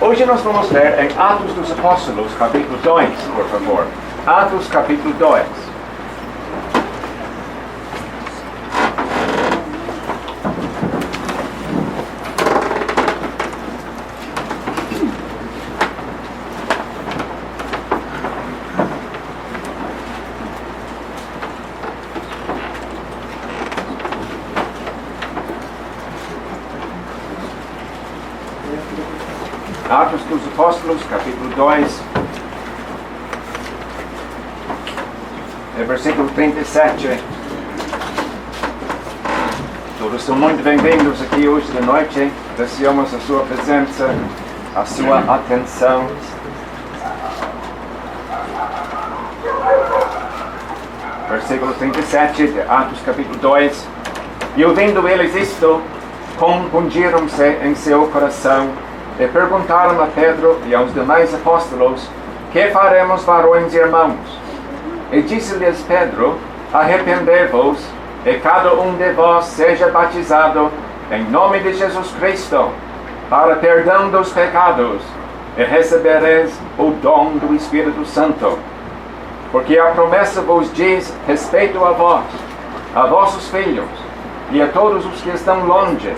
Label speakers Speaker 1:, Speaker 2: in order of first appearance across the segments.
Speaker 1: Hoje nós vamos ler em Atos dos Apóstolos, capítulo 2, por favor. Atos, capítulo 2. Atos dos Apóstolos, capítulo 2, versículo 37. Todos são muito bem-vindos aqui hoje de noite. Apreciamos a sua presença, a sua atenção. Versículo 37 de Atos, capítulo 2. E ouvindo eles isto, compungiram-se em seu coração e perguntaram a Pedro e aos demais apóstolos: que faremos, varões e irmãos? E disse-lhes Pedro: arrependei-vos, e cada um de vós seja batizado em nome de Jesus Cristo, para perdão dos pecados, e recebereis o dom do Espírito Santo. Porque a promessa vos diz respeito a vós, a vossos filhos, e a todos os que estão longe,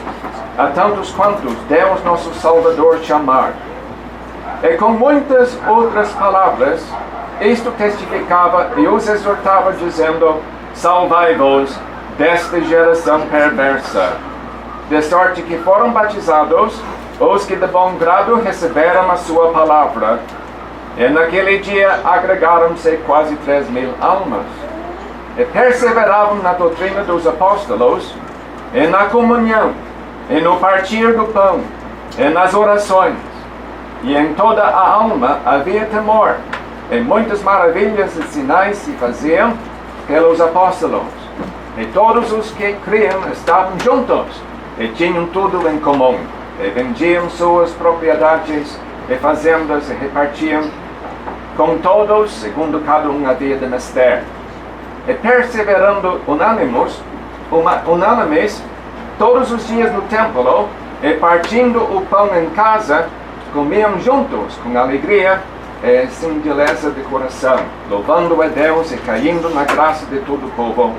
Speaker 1: a tantos quantos Deus nosso Salvador chamar. E com muitas outras palavras, isto testificava e os exortava, dizendo: salvai-vos desta geração perversa. De sorte que foram batizados os que de bom grado receberam a sua palavra. E naquele dia agregaram-se quase 3.000 almas. E perseveravam na doutrina dos apóstolos, e na comunhão, e no partir do pão, e nas orações. E em toda a alma havia temor, e muitas maravilhas e sinais se faziam pelos apóstolos. E todos os que criam estavam juntos, e tinham tudo em comum, e vendiam suas propriedades e fazendas, e repartiam com todos, segundo cada um havia de menester. E perseverando unânimes, todos os dias no templo, e partindo o pão em casa, comiam juntos com alegria e singeleza de coração, louvando a Deus e caindo na graça de todo o povo.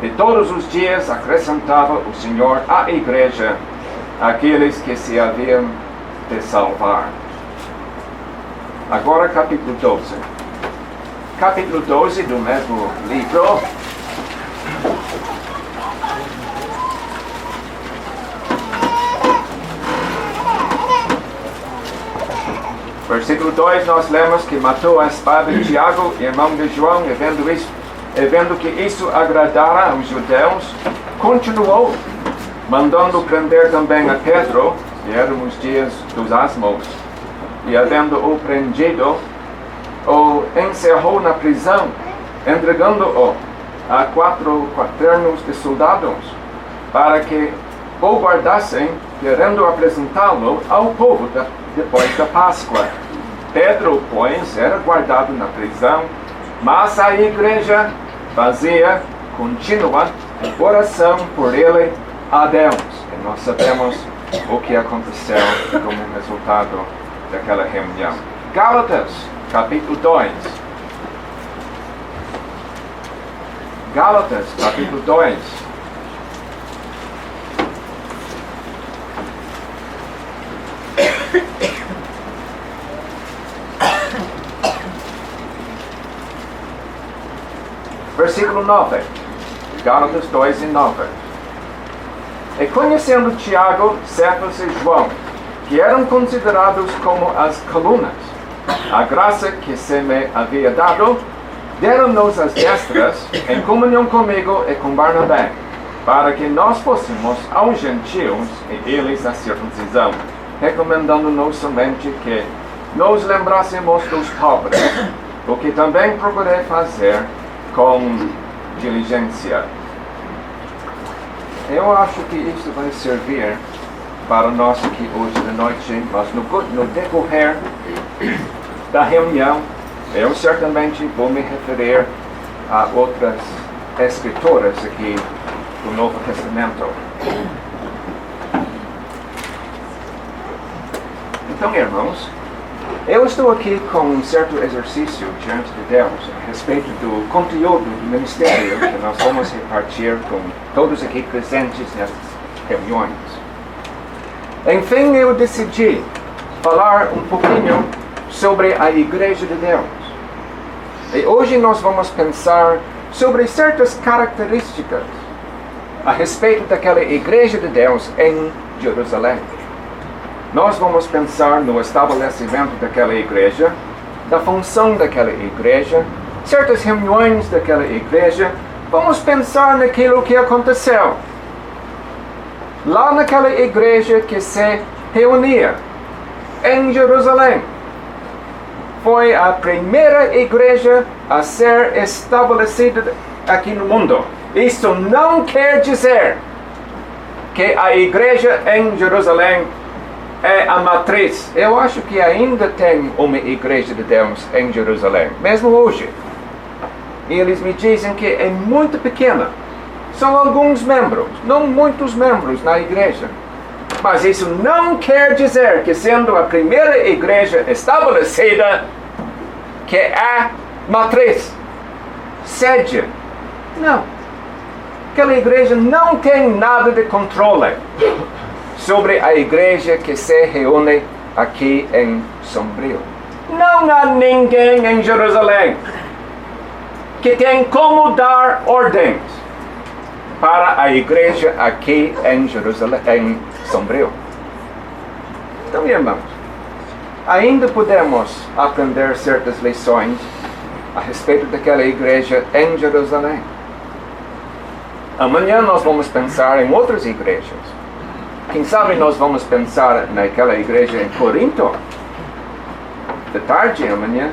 Speaker 1: E todos os dias acrescentava o Senhor à igreja aqueles que se haviam de salvar. Agora capítulo 12. Capítulo 12 do mesmo livro. Versículo 2, nós lemos que matou a espada de Tiago, irmão de João, e vendo que isso agradara aos judeus, continuou, mandando prender também a Pedro, e eram os dias dos asmos, e havendo-o prendido, o encerrou na prisão, entregando-o a 4 quaternos de soldados, para que o guardassem, querendo apresentá-lo ao povo depois da Páscoa. Pedro, pois, era guardado na prisão, mas a igreja fazia contínua oração por ele a Deus. E nós sabemos o que aconteceu como resultado daquela reunião. Gálatas, capítulo 2. Gálatas, capítulo 2. Versículo 9. Gálatas 2 e 9. E conhecendo Tiago, Cefas e João, que eram considerados como as colunas, a graça que se me havia dado, deram-nos as destras em comunhão comigo e com Barnabé, para que nós fôssemos aos gentios e eles a circuncisão, recomendando-nos somente que nos lembrássemos dos pobres, o que também procurei fazer com diligência. Eu acho que isso vai servir para nós aqui hoje de noite, mas no decorrer da reunião, eu certamente vou me referir a outras escritoras aqui do Novo Testamento. Então, irmãos, eu estou aqui com um certo exercício diante de Deus a respeito do conteúdo do ministério que nós vamos repartir com todos aqui presentes nessas reuniões. Enfim, eu decidi falar um pouquinho sobre a Igreja de Deus. E hoje nós vamos pensar sobre certas características a respeito daquela Igreja de Deus em Jerusalém. Nós vamos pensar no estabelecimento daquela igreja, da função daquela igreja, certas reuniões daquela igreja. Vamos pensar naquilo que aconteceu lá naquela igreja que se reunia em Jerusalém. Foi a primeira igreja a ser estabelecida aqui no mundo. Isso não quer dizer que a igreja em Jerusalém é a matriz. Eu acho que ainda tem uma igreja de Deus em Jerusalém, mesmo hoje. E eles me dizem que é muito pequena. São alguns membros, não muitos membros na igreja. Mas isso não quer dizer que, sendo a primeira igreja estabelecida, que é matriz, sede. Não. Aquela igreja não tem nada de controle sobre a igreja que se reúne aqui em Sombrio. Não há ninguém em Jerusalém que tem como dar ordens para a igreja aqui em Jerusalém, em Sombrio. Então, irmãos, ainda podemos aprender certas lições a respeito daquela igreja em Jerusalém. Amanhã nós vamos pensar em outras igrejas. Quem sabe nós vamos pensar naquela igreja em Corinto, de tarde amanhã.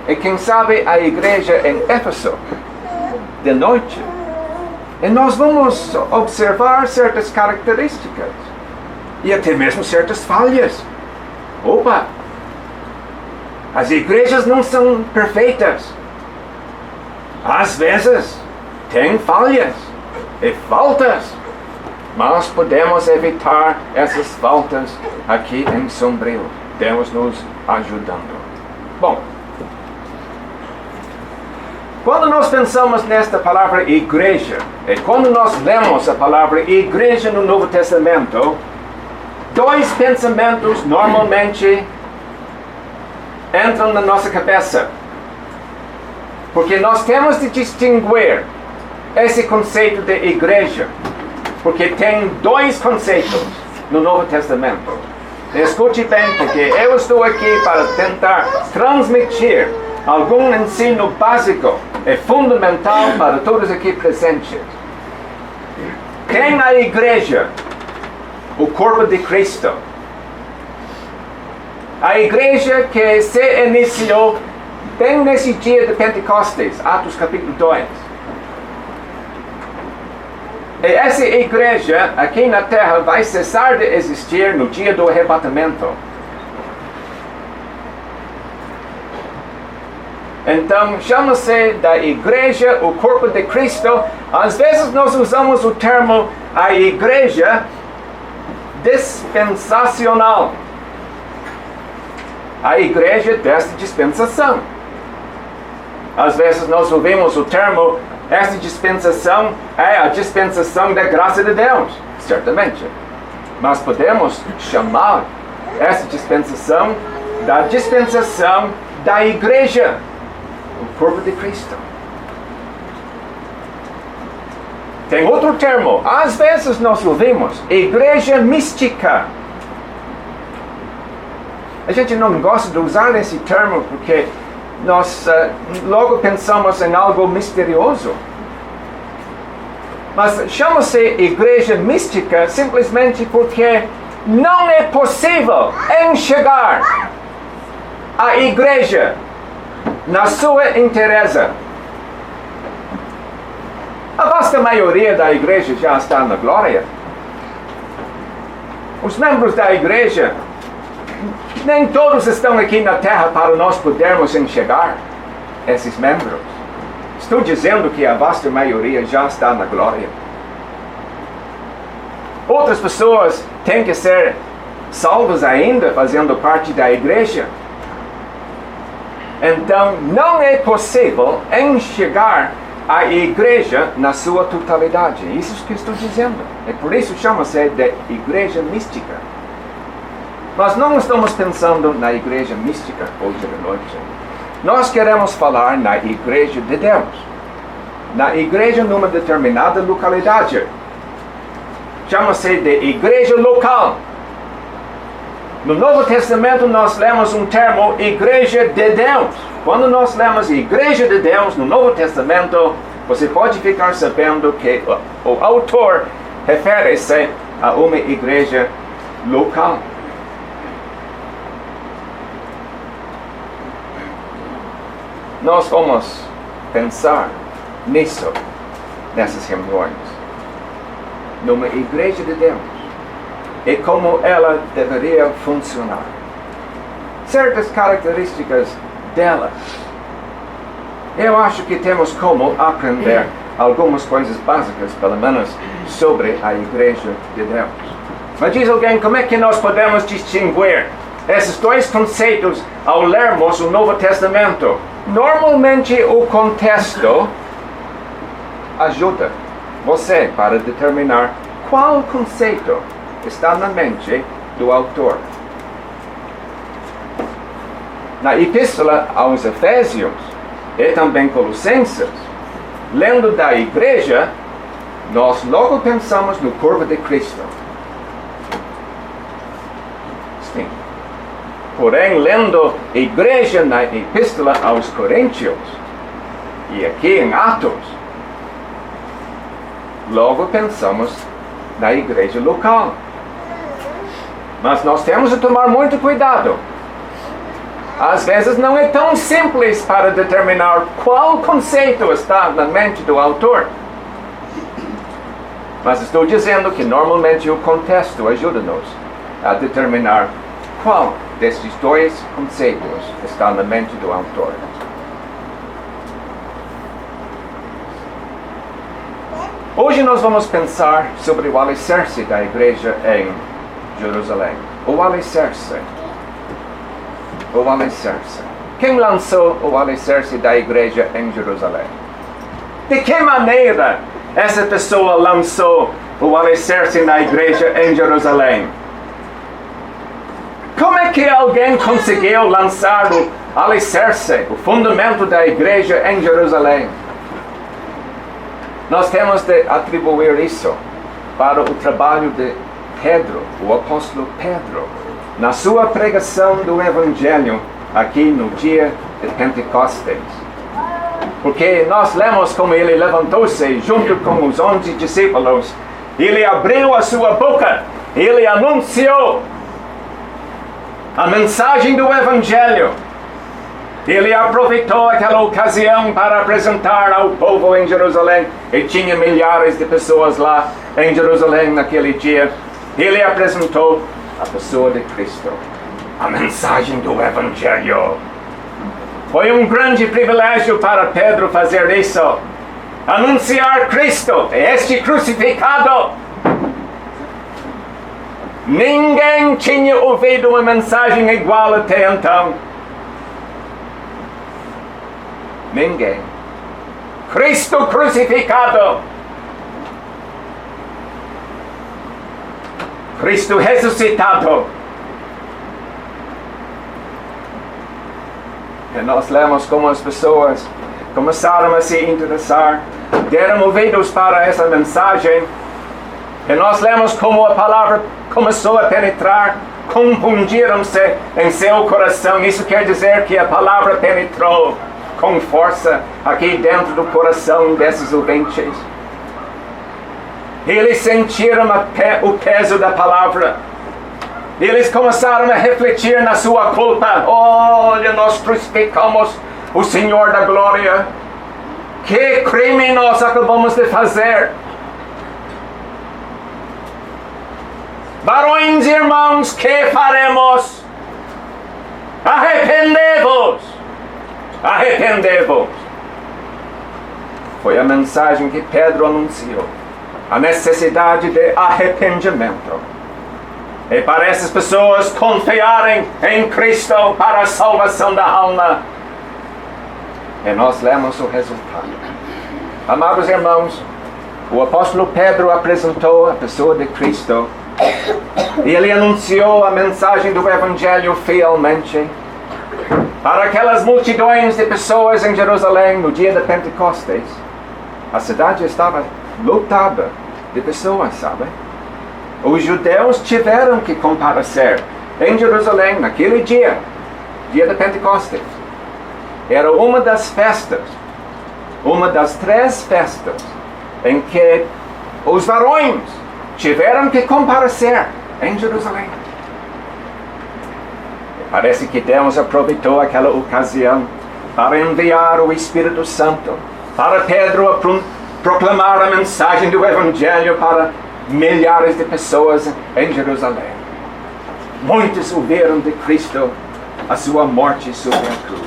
Speaker 1: E quem sabe a igreja em Éfeso, de noite. E nós vamos observar certas características. E até mesmo certas falhas. Opa! As igrejas não são perfeitas. Às vezes, tem falhas e faltas. Mas podemos evitar essas faltas aqui em Sombrio. Deus nos ajudando. Bom, quando nós pensamos nesta palavra igreja, e quando nós lemos a palavra igreja no Novo Testamento, dois pensamentos normalmente entram na nossa cabeça. Porque nós temos de distinguir esse conceito de igreja. Porque tem dois conceitos no Novo Testamento. Escute bem, porque eu estou aqui para tentar transmitir algum ensino básico e fundamental para todos aqui presentes. Tem a igreja, o corpo de Cristo. A igreja que se iniciou bem nesse dia de Pentecostes, Atos capítulo 2. E essa igreja aqui na terra vai cessar de existir no dia do arrebatamento. Então, chama-se da igreja o corpo de Cristo. Às vezes nós usamos o termo a igreja dispensacional. A igreja desta dispensação. Às vezes nós ouvimos o termo esta dispensação é a dispensação da graça de Deus, certamente. Mas podemos chamar essa dispensação da igreja, o corpo de Cristo. Tem outro termo, às vezes nós ouvimos, igreja mística. A gente não gosta de usar esse termo porque nós logo pensamos em algo misterioso. Mas chama-se igreja mística simplesmente porque não é possível enxergar a igreja na sua inteireza. A vasta maioria da igreja já está na glória. Os membros da igreja, nem todos estão aqui na terra para nós podermos enxergar esses membros. Estou dizendo que a vasta maioria já está na glória. Outras pessoas têm que ser salvos ainda, fazendo parte da igreja. Então, não é possível enxergar a igreja na sua totalidade. Isso que estou dizendo. É por isso chama-se de igreja mística. Nós não estamos pensando na igreja mística hoje de noite. Nós queremos falar na igreja de Deus. Na igreja numa determinada localidade. Chama-se de igreja local. No Novo Testamento nós lemos um termo igreja de Deus. Quando nós lemos igreja de Deus no Novo Testamento, você pode ficar sabendo que o autor refere-se a uma igreja local. Nós vamos pensar nisso, nessas reuniões. Numa igreja de Deus. E como ela deveria funcionar. Certas características dela. Eu acho que temos como aprender algumas coisas básicas, pelo menos, sobre a igreja de Deus. Mas diz alguém, como é que nós podemos distinguir esses dois conceitos ao lermos o Novo Testamento? Normalmente o contexto ajuda você para determinar qual conceito está na mente do autor. Na Epístola aos Efésios e também Colossenses, lendo da igreja, nós logo pensamos no corpo de Cristo. Sim. Porém, lendo igreja na Epístola aos Coríntios e aqui em Atos, logo pensamos na igreja local. Mas nós temos que tomar muito cuidado. Às vezes não é tão simples para determinar qual conceito está na mente do autor. Mas estou dizendo que normalmente o contexto ajuda-nos a determinar qual desses dois conceitos está na mente do autor. Hoje nós vamos pensar sobre o alicerce da igreja em Jerusalém. O alicerce. O alicerce. Quem lançou o alicerce da igreja em Jerusalém? De que maneira essa pessoa lançou o alicerce na igreja em Jerusalém? Como é que alguém conseguiu lançar o alicerce, o fundamento da igreja em Jerusalém? Nós temos de atribuir isso para o trabalho de Pedro, o apóstolo Pedro, na sua pregação do Evangelho aqui no dia de Pentecostes. Porque nós lemos como ele levantou-se junto com os 11 discípulos, ele abriu a sua boca, ele anunciou a mensagem do Evangelho. Ele aproveitou aquela ocasião para apresentar ao povo em Jerusalém. E tinha milhares de pessoas lá em Jerusalém naquele dia. Ele apresentou a pessoa de Cristo. A mensagem do Evangelho. Foi um grande privilégio para Pedro fazer isso. Anunciar Cristo, este crucificado. Ninguém tinha ouvido uma mensagem igual até então. Ninguém. Cristo crucificado. Cristo ressuscitado. E nós lemos como as pessoas começaram a se interessar, deram ouvidos para essa mensagem. E nós lemos como a palavra começou a penetrar, compungiram-se em seu coração. Isso quer dizer que a palavra penetrou com força aqui dentro do coração desses ouvintes. Eles sentiram o peso da palavra. Eles começaram a refletir na sua culpa. Olha, nós crucificamos o Senhor da glória. Que crime nós acabamos de fazer. Varões e irmãos, que faremos? Arrependei-vos! Arrependei-vos! Foi a mensagem que Pedro anunciou. A necessidade de arrependimento. E para essas pessoas confiarem em Cristo para a salvação da alma. E nós lemos o resultado. Amados irmãos, o apóstolo Pedro apresentou a pessoa de Cristo e ele anunciou a mensagem do Evangelho fielmente para aquelas multidões de pessoas em Jerusalém no dia de Pentecostes. A cidade estava lotada de pessoas, sabe? Os judeus tiveram que comparecer em Jerusalém naquele dia, dia de Pentecostes. Era uma das festas, uma das 3 festas em que os varões tiveram que comparecer em Jerusalém. Parece que Deus aproveitou aquela ocasião para enviar o Espírito Santo, para Pedro proclamar a mensagem do Evangelho para milhares de pessoas em Jerusalém. Muitos ouviram de Cristo a sua morte sobre a cruz.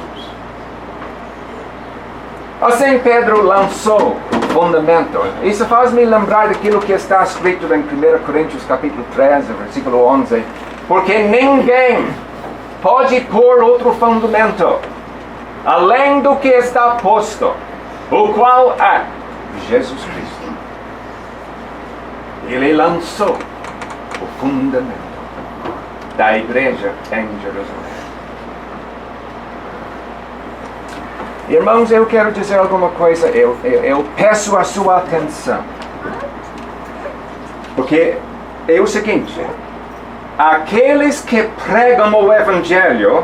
Speaker 1: Assim Pedro lançou o fundamento. Isso faz-me lembrar daquilo que está escrito em 1 Coríntios capítulo 13, versículo 11. Porque ninguém pode pôr outro fundamento além do que está posto, o qual é Jesus Cristo. Ele lançou o fundamento da igreja em Jerusalém. Irmãos, eu quero dizer alguma coisa. Eu peço a sua atenção. Porque é o seguinte: aqueles que pregam o Evangelho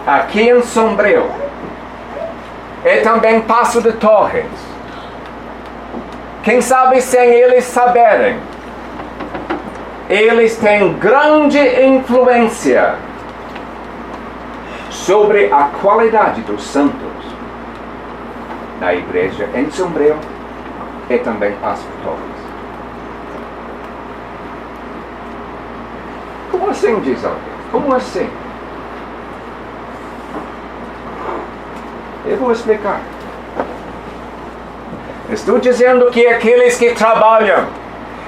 Speaker 1: aqui em Sombrio e também Passo de Torres, quem sabe sem eles saberem, eles têm grande influência sobre a qualidade dos santos na igreja em Sombrio e também Passo de Torres. Como assim, diz alguém? Como assim? Eu vou explicar. Estou dizendo que aqueles que trabalham,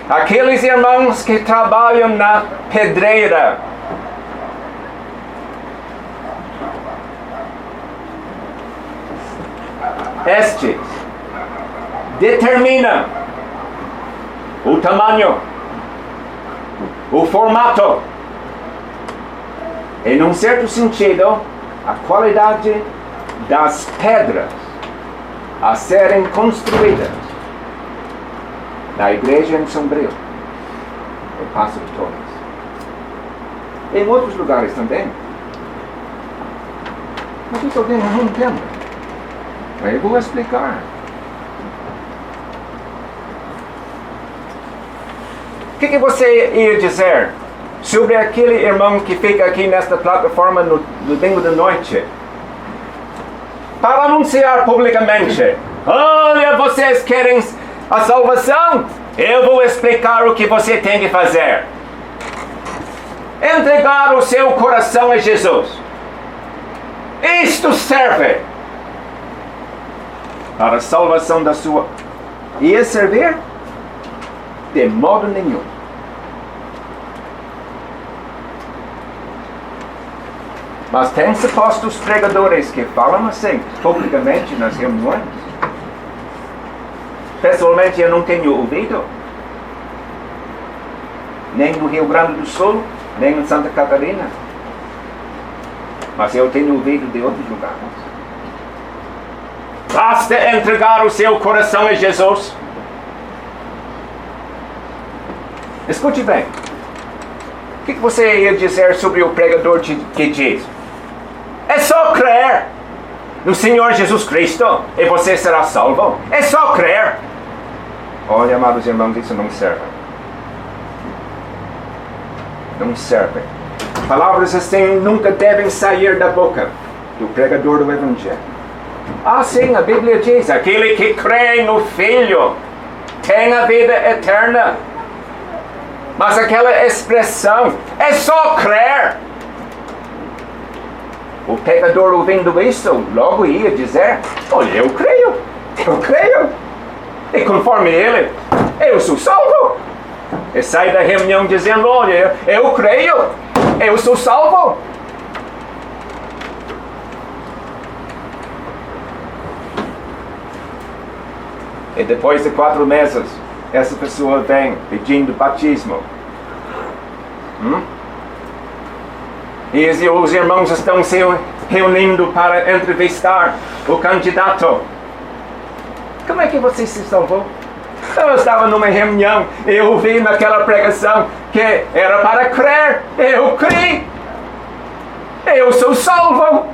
Speaker 1: aqueles irmãos que trabalham na pedreira, estes determinam o tamanho, o formato, e, num certo sentido, a qualidade das pedras a serem construídas na igreja em Sombrio, em Passo de Torres. Em outros lugares também. Mas isso alguém não entende. Mas eu vou explicar. O que você ia dizer sobre aquele irmão que fica aqui nesta plataforma no domingo de noite para anunciar publicamente: olha, vocês querem a salvação? Eu vou explicar o que você tem que fazer. Entregar o seu coração a Jesus. Isto serve para a salvação da sua... Ia servir? De modo nenhum. Mas tem supostos pregadores que falam assim, publicamente nas reuniões. Pessoalmente eu não tenho ouvido. Nem no Rio Grande do Sul, nem em Santa Catarina. Mas eu tenho ouvido de outros lugares. Basta entregar o seu coração a Jesus. Escute bem. O que você ia dizer sobre o pregador que diz: é só crer no Senhor Jesus Cristo e você será salvo? É só crer. Olha, amados irmãos, isso não serve. Não serve. Palavras assim nunca devem sair da boca do pregador do Evangelho. Ah, sim, a Bíblia diz: aquele que crê no Filho tem a vida eterna. Mas aquela expressão, é só crer. O pecador ouvindo isso, logo ia dizer: olha, eu creio. E conforme ele, eu sou salvo. E sai da reunião dizendo, olha, eu creio, eu sou salvo. E depois de 4 meses, essa pessoa vem pedindo batismo. E os irmãos estão se reunindo para entrevistar o candidato. Como é que você se salvou? Eu estava numa reunião e eu ouvi naquela pregação que era para crer. Eu criei. Eu sou salvo.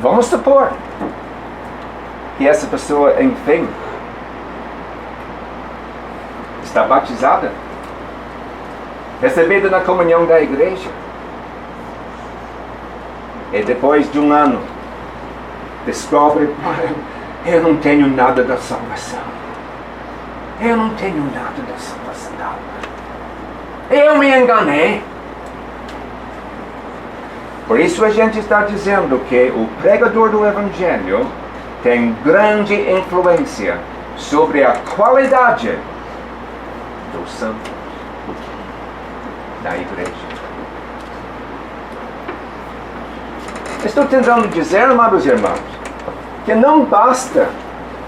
Speaker 1: Vamos supor que essa pessoa, enfim, está batizada, recebida na comunhão da igreja, e depois de 1 ano descobre, eu não tenho nada da salvação. Eu não tenho nada da salvação. Eu me enganei. Por isso a gente está dizendo que o pregador do Evangelho tem grande influência sobre a qualidade dos santos da igreja. Estou tentando dizer, amados irmãos, que não basta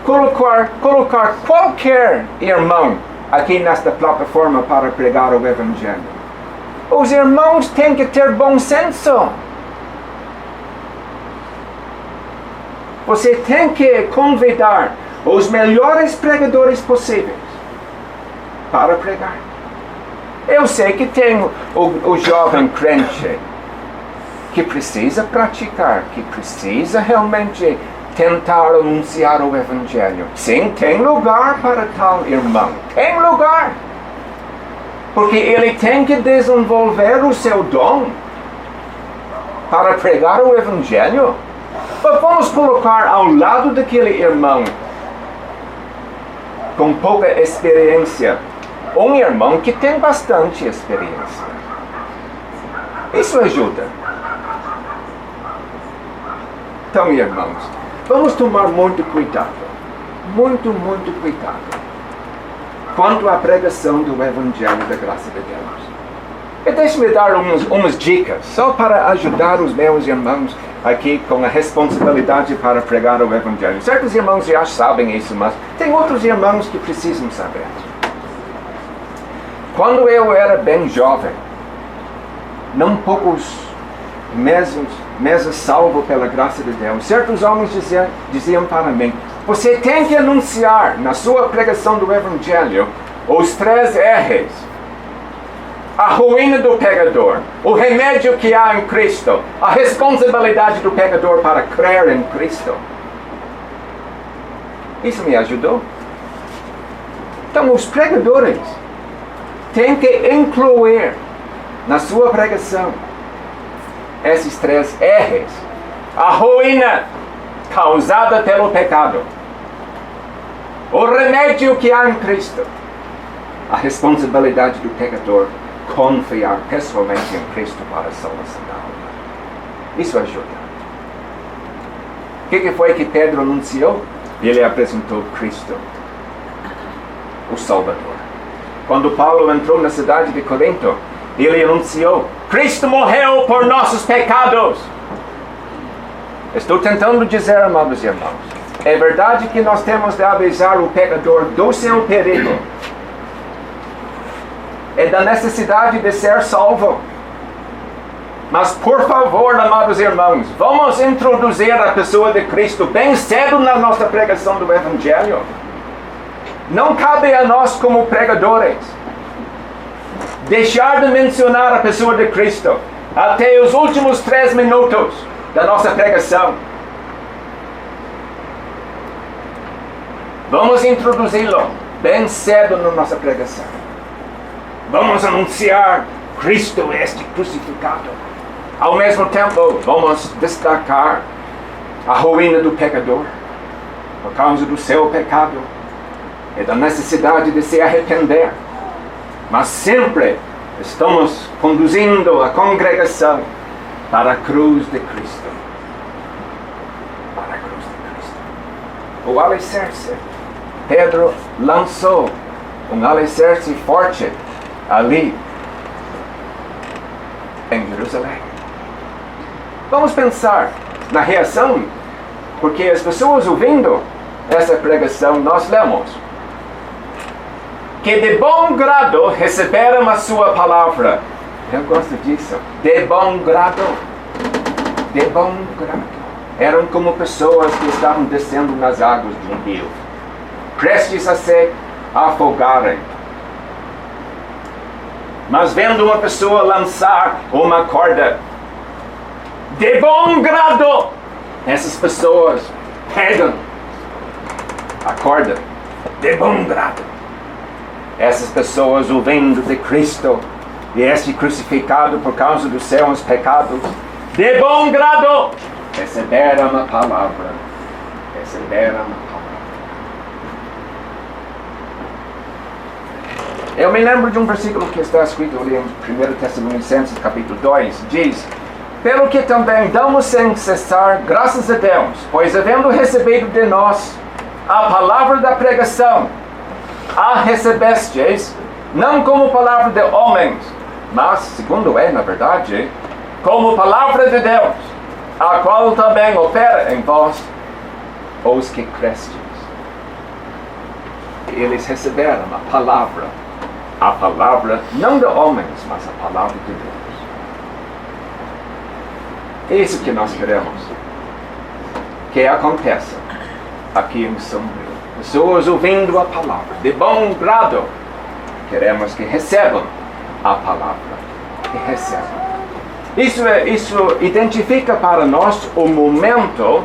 Speaker 1: colocar qualquer irmão aqui nesta plataforma para pregar o Evangelho. Os irmãos têm que ter bom senso. Você tem que convidar os melhores pregadores possíveis para pregar. Eu sei que tem o jovem crente que precisa praticar, que precisa realmente tentar anunciar o Evangelho. Sim, tem lugar para tal irmão. Tem lugar. Porque ele tem que desenvolver o seu dom para pregar o Evangelho. Mas vamos colocar ao lado daquele irmão com pouca experiência um irmão que tem bastante experiência. Isso ajuda. Então, irmãos, vamos tomar muito cuidado. Muito cuidado quanto à pregação do Evangelho da graça de Deus. E deixe-me dar umas dicas, só para ajudar os meus irmãos aqui com a responsabilidade para pregar o Evangelho. Certos irmãos já sabem isso, mas tem outros irmãos que precisam saber. Quando eu era bem jovem, não poucos meses salvo pela graça de Deus, certos homens diziam para mim, você tem que anunciar na sua pregação do Evangelho os 3 R's. A ruína do pecador, o remédio que há em Cristo, a responsabilidade do pecador para crer em Cristo. Isso me ajudou. Então, os pregadores têm que incluir na sua pregação esses 3 R's. A ruína causada pelo pecado, o remédio que há em Cristo, a responsabilidade do pecador confiar pessoalmente em Cristo para a salvação da alma. Isso ajuda. O que foi que Pedro anunciou? Ele apresentou Cristo, o Salvador. Quando Paulo entrou na cidade de Corinto, ele anunciou, Cristo morreu por nossos pecados. Estou tentando dizer, amados irmãos, é verdade que nós temos de avisar o pecador do seu perigo, é da necessidade de ser salvo. Mas, por favor, amados irmãos, vamos introduzir a pessoa de Cristo bem cedo na nossa pregação do Evangelho. Não cabe a nós como pregadores deixar de mencionar a pessoa de Cristo até os últimos 3 minutos da nossa pregação. Vamos introduzi-lo bem cedo na nossa pregação. Vamos anunciar Cristo este crucificado. Ao mesmo tempo, vamos destacar a ruína do pecador por causa do seu pecado e da necessidade de se arrepender. Mas sempre estamos conduzindo a congregação para a cruz de Cristo. Para a cruz de Cristo. O alicerce Pedro lançou um alicerce forte ali em Jerusalém. Vamos pensar na reação, porque as pessoas ouvindo essa pregação, nós lemos que de bom grado receberam a sua palavra. Eu gosto disso. De bom grado. De bom grado. Eram como pessoas que estavam descendo nas águas de um rio, prestes a se afogarem. Mas vendo uma pessoa lançar uma corda, de bom grado, essas pessoas pegam a corda, de bom grado. Essas pessoas ouvindo de Cristo e este crucificado por causa dos seus pecados, de bom grado, receberam a palavra. Receberam a palavra. Eu me lembro de um versículo que está escrito ali em 1 Tessalonicenses capítulo 2, diz: pelo que também damos sem cessar graças a Deus, pois havendo recebido de nós a palavra da pregação, a recebestes, não como palavra de homens, mas, segundo é, na verdade, como palavra de Deus, a qual também opera em vós, os que crestes. Eles receberam a palavra não de homens, mas a palavra de Deus. É isso que nós queremos que aconteça aqui em Sombrio. Pessoas ouvindo a palavra de bom grado, queremos que recebam a palavra, que recebam. Isso identifica para nós o momento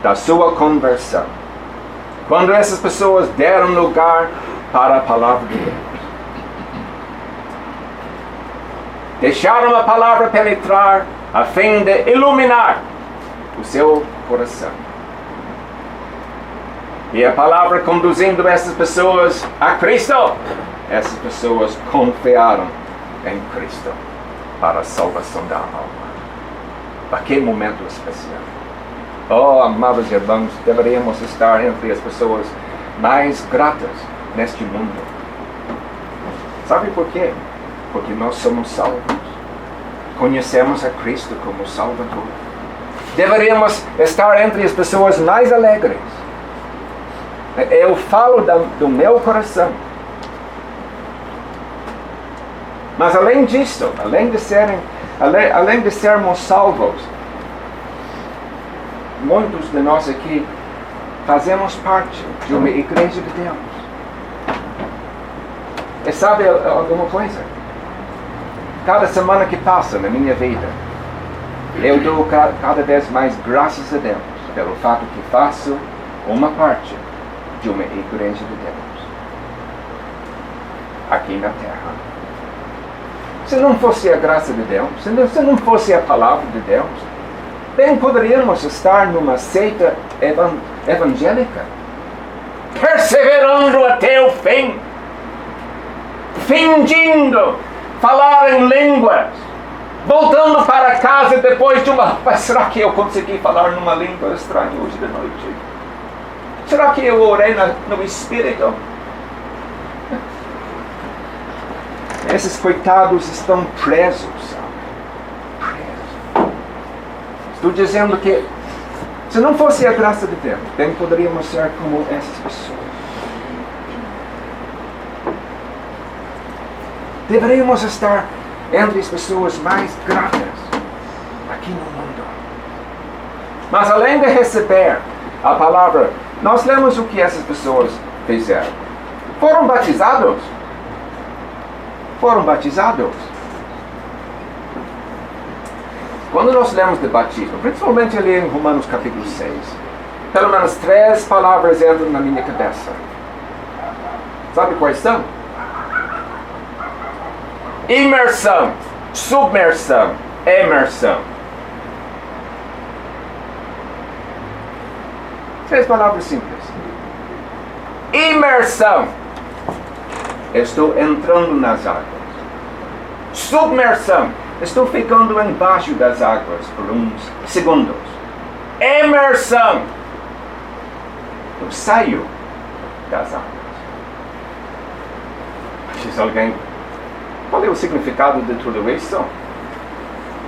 Speaker 1: da sua conversão, quando essas pessoas deram lugar para a palavra de Deus, deixaram a palavra penetrar a fim de iluminar o seu coração. E a palavra conduzindo essas pessoas a Cristo, essas pessoas confiaram em Cristo para a salvação da alma. Para que momento especial! Oh, amados irmãos, deveríamos estar entre as pessoas mais gratas neste mundo. Sabe por quê? Porque nós somos salvos. Conhecemos a Cristo como Salvador. Deveríamos estar entre as pessoas mais alegres. Eu falo do meu coração. Mas além disso, além de sermos salvos, muitos de nós aqui fazemos parte de uma igreja de Deus. E sabe alguma coisa? Cada semana que passa na minha vida, eu dou cada vez mais graças a Deus pelo fato que faço uma parte de uma igreja de Deus aqui na terra. Se não fosse a graça de Deus, se não fosse a palavra de Deus, bem poderíamos estar numa seita evangélica, perseverando até o fim, fingindo falar em línguas, voltando para casa depois de uma... Mas será que eu consegui falar numa língua estranha hoje de noite? Será que eu orei no Espírito? Esses coitados estão presos, sabe? Presos. Estou dizendo que se não fosse a graça de Deus, bem poderíamos ser como essas pessoas. Deveríamos estar entre as pessoas mais gratas aqui no mundo. Mas além de receber a palavra, nós lemos o que essas pessoas fizeram. Foram batizados. Foram batizados. Quando nós lemos de batismo, principalmente ali em Romanos capítulo 6, pelo menos 3 palavras entram na minha cabeça. Sabe quais são? Imersão, submersão, emersão. 3 palavras simples. Imersão. Estou entrando nas águas. Submersão. Estou ficando embaixo das águas por uns segundos. Emersão. Eu saio das águas. Diz alguém, qual é o significado de tudo isso?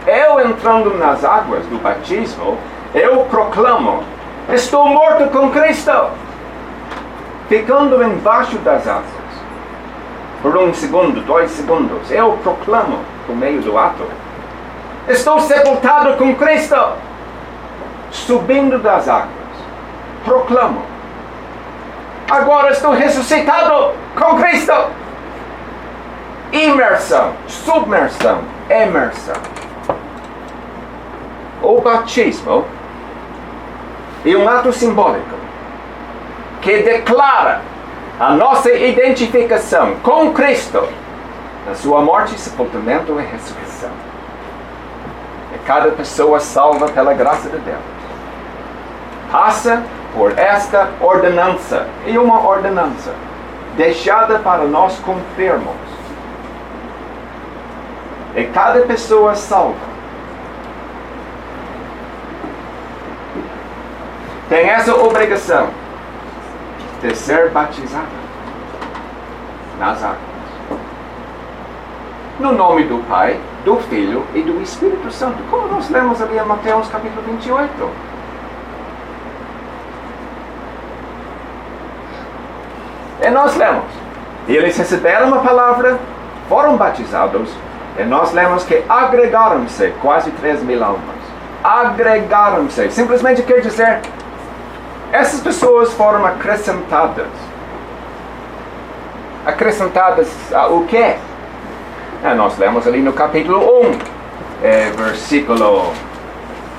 Speaker 1: Eu entrando nas águas do batismo, eu proclamo, estou morto com Cristo. Ficando embaixo das águas, por 1 segundo, 2 segundos, eu proclamo, por meio do ato, estou sepultado com Cristo. Subindo das águas, proclamo, agora estou ressuscitado com Cristo. Imersão, submersão, emersão. O batismo é um ato simbólico que declara a nossa identificação com Cristo na sua morte, sepultamento e ressurreição. E cada pessoa salva pela graça de Deus passa por esta ordenança, e uma ordenança deixada para nós cumprirmos. E cada pessoa salva tem essa obrigação de ser batizada nas águas. No nome do Pai, do Filho e do Espírito Santo. Como nós lemos ali em Mateus capítulo 28. E nós lemos. E eles receberam a palavra, foram batizados. E nós lemos que agregaram-se quase 3.000 almas. Agregaram-se. Simplesmente quer dizer, essas pessoas foram acrescentadas. Acrescentadas a o quê? Nós lemos ali no capítulo 1,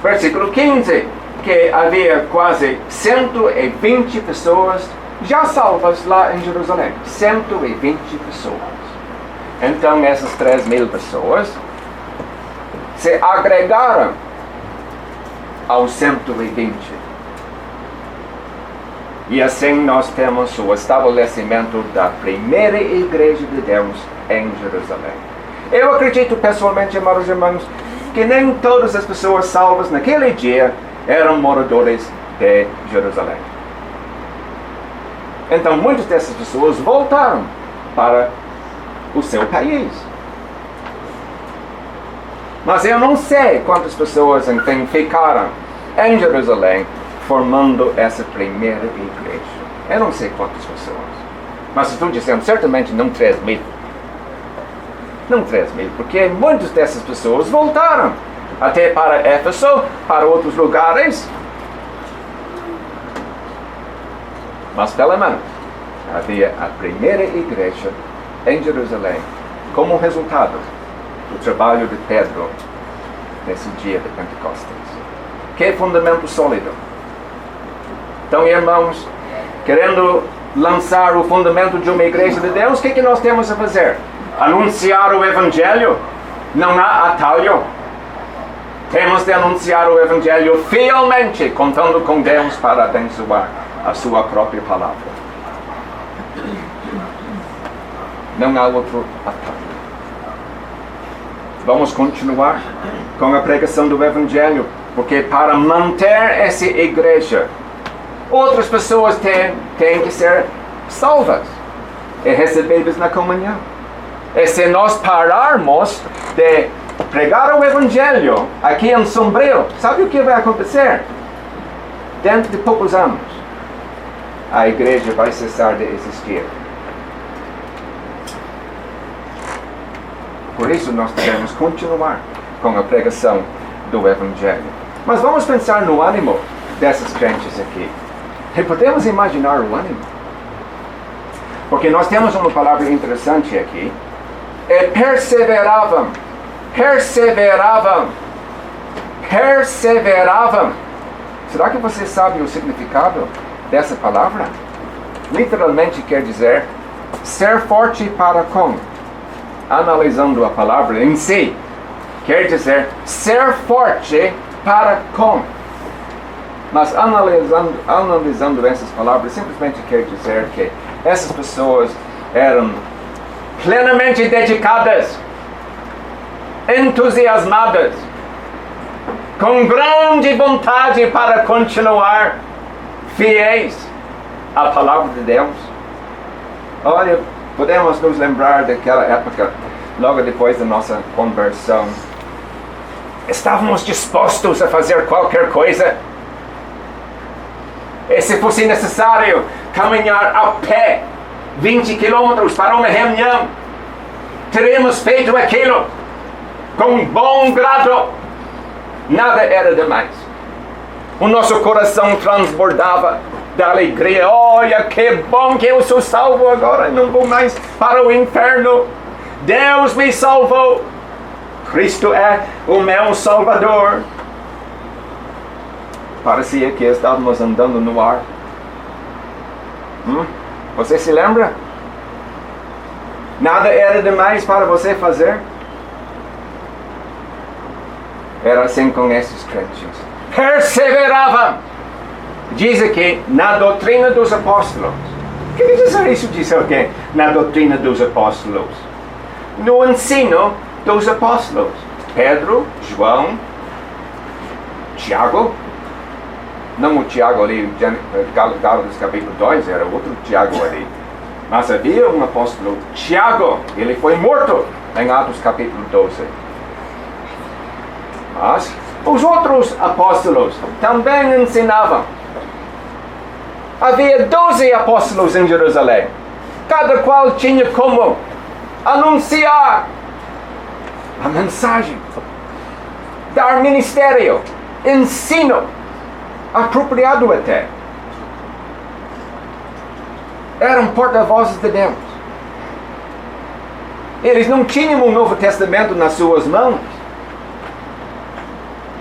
Speaker 1: versículo 15, que havia quase 120 pessoas já salvas lá em Jerusalém. 120 pessoas. Então essas 3.000 pessoas se agregaram aos 120. E assim nós temos o estabelecimento da primeira igreja de Deus em Jerusalém. Eu acredito pessoalmente, amados irmãos, que nem todas as pessoas salvas naquele dia eram moradores de Jerusalém. Então muitas dessas pessoas voltaram para o seu país. Mas eu não sei quantas pessoas enfim ficaram em Jerusalém formando essa primeira igreja. Eu não sei quantas pessoas. Mas estou dizendo, certamente não 3.000. Não 3.000, porque muitas dessas pessoas voltaram até para Éfeso, para outros lugares. Mas pelo menos havia a primeira igreja em Jerusalém como resultado do trabalho de Pedro nesse dia de Pentecostes. Que fundamento sólido. Então, irmãos, querendo lançar o fundamento de uma igreja de Deus, o que nós temos a fazer? Anunciar o Evangelho? Não há atalho. Temos de anunciar o Evangelho fielmente, contando com Deus para abençoar a sua própria palavra. Não há outro atalho. Vamos continuar com a pregação do Evangelho, porque para manter essa igreja, outras pessoas têm que ser salvas e recebidas na comunhão. E se nós pararmos de pregar o Evangelho aqui em Sombrio, sabe o que vai acontecer? Dentro de poucos anos, a igreja vai cessar de existir. Por isso nós devemos continuar com a pregação do Evangelho. Mas vamos pensar no ânimo dessas crentes aqui. E podemos imaginar o ânimo. Porque nós temos uma palavra interessante aqui. E perseveravam. Perseveravam. Perseveravam. Será que você sabe o significado dessa palavra? Literalmente quer dizer ser forte para com. Analisando a palavra em si, quer dizer ser forte para com. Mas analisando essas palavras, simplesmente quer dizer que essas pessoas eram plenamente dedicadas, entusiasmadas, com grande vontade para continuar fiéis à palavra de Deus. Olha, podemos nos lembrar daquela época, logo depois da nossa conversão. Estávamos dispostos a fazer qualquer coisa. E se fosse necessário caminhar a pé 20 quilômetros para uma reunião, teremos feito aquilo com bom grado. Nada era demais. O nosso coração transbordava da alegria. Olha, que bom que eu sou salvo agora. Não vou mais para o inferno. Deus me salvou. Cristo é o meu Salvador. Parecia que estávamos andando no ar. Você se lembra? Nada era demais para você fazer. Era assim com esses crentes. Perseveravam. Diz aqui, na doutrina dos apóstolos. O que quer dizer isso? Diz o quê? Na doutrina dos apóstolos. No ensino dos apóstolos. Pedro, João, Tiago. Não o Tiago ali, Gálatas capítulo 2, era outro Tiago ali. Mas havia um apóstolo, Tiago. Ele foi morto em Atos capítulo 12. Mas os outros apóstolos também ensinavam. Havia 12 apóstolos em Jerusalém. Cada qual tinha como anunciar a mensagem, dar ministério, ensino, apropriado até. Eram porta-vozes de Deus. Eles não tinham o Novo Testamento nas suas mãos.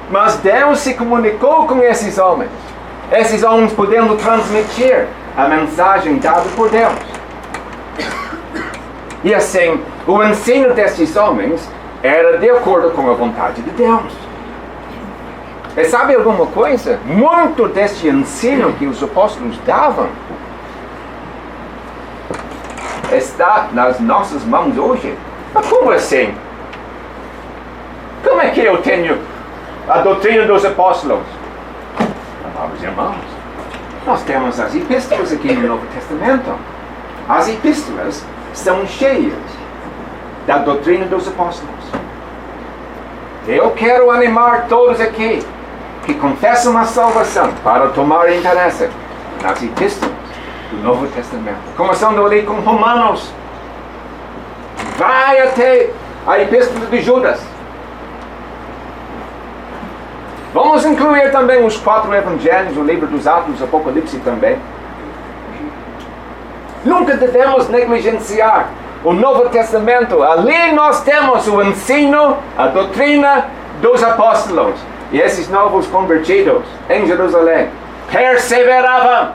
Speaker 1: Mas Deus se comunicou com esses homens. Esses homens podendo transmitir a mensagem dada por Deus. E assim, o ensino desses homens era de acordo com a vontade de Deus. E sabe alguma coisa? Muito deste ensino que os apóstolos davam está nas nossas mãos hoje. Mas como assim? Como é que eu tenho a doutrina dos apóstolos? Amados irmãos, nós temos as epístolas aqui no Novo Testamento. As epístolas são cheias da doutrina dos apóstolos. Eu quero animar todos aqui que confessam a salvação para tomar interesse nas epístolas do Novo Testamento. Começando ali com Romanos. Vai até a epístola de Judas. Vamos incluir também os 4 evangelhos, o livro dos Atos, o Apocalipse também. Nunca devemos negligenciar o Novo Testamento. Ali nós temos o ensino, a doutrina dos apóstolos. E esses novos convertidos em Jerusalém perseveravam.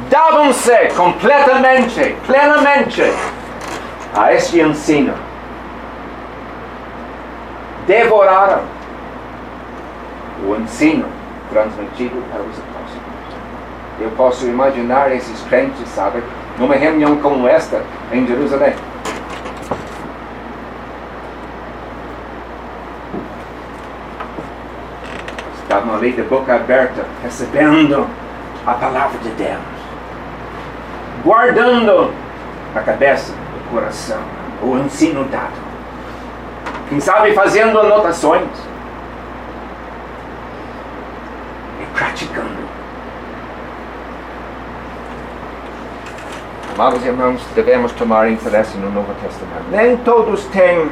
Speaker 1: Davam-se completamente, plenamente a este ensino. Devoraram o ensino transmitido para os apóstolos. Eu posso imaginar esses crentes, sabe, numa reunião como esta em Jerusalém. Estavam ali de boca aberta, recebendo a palavra de Deus, guardando a cabeça, o coração, o ensino dado. Quem sabe fazendo anotações e praticando. Amados irmãos, devemos tomar interesse no Novo Testamento. Nem todos têm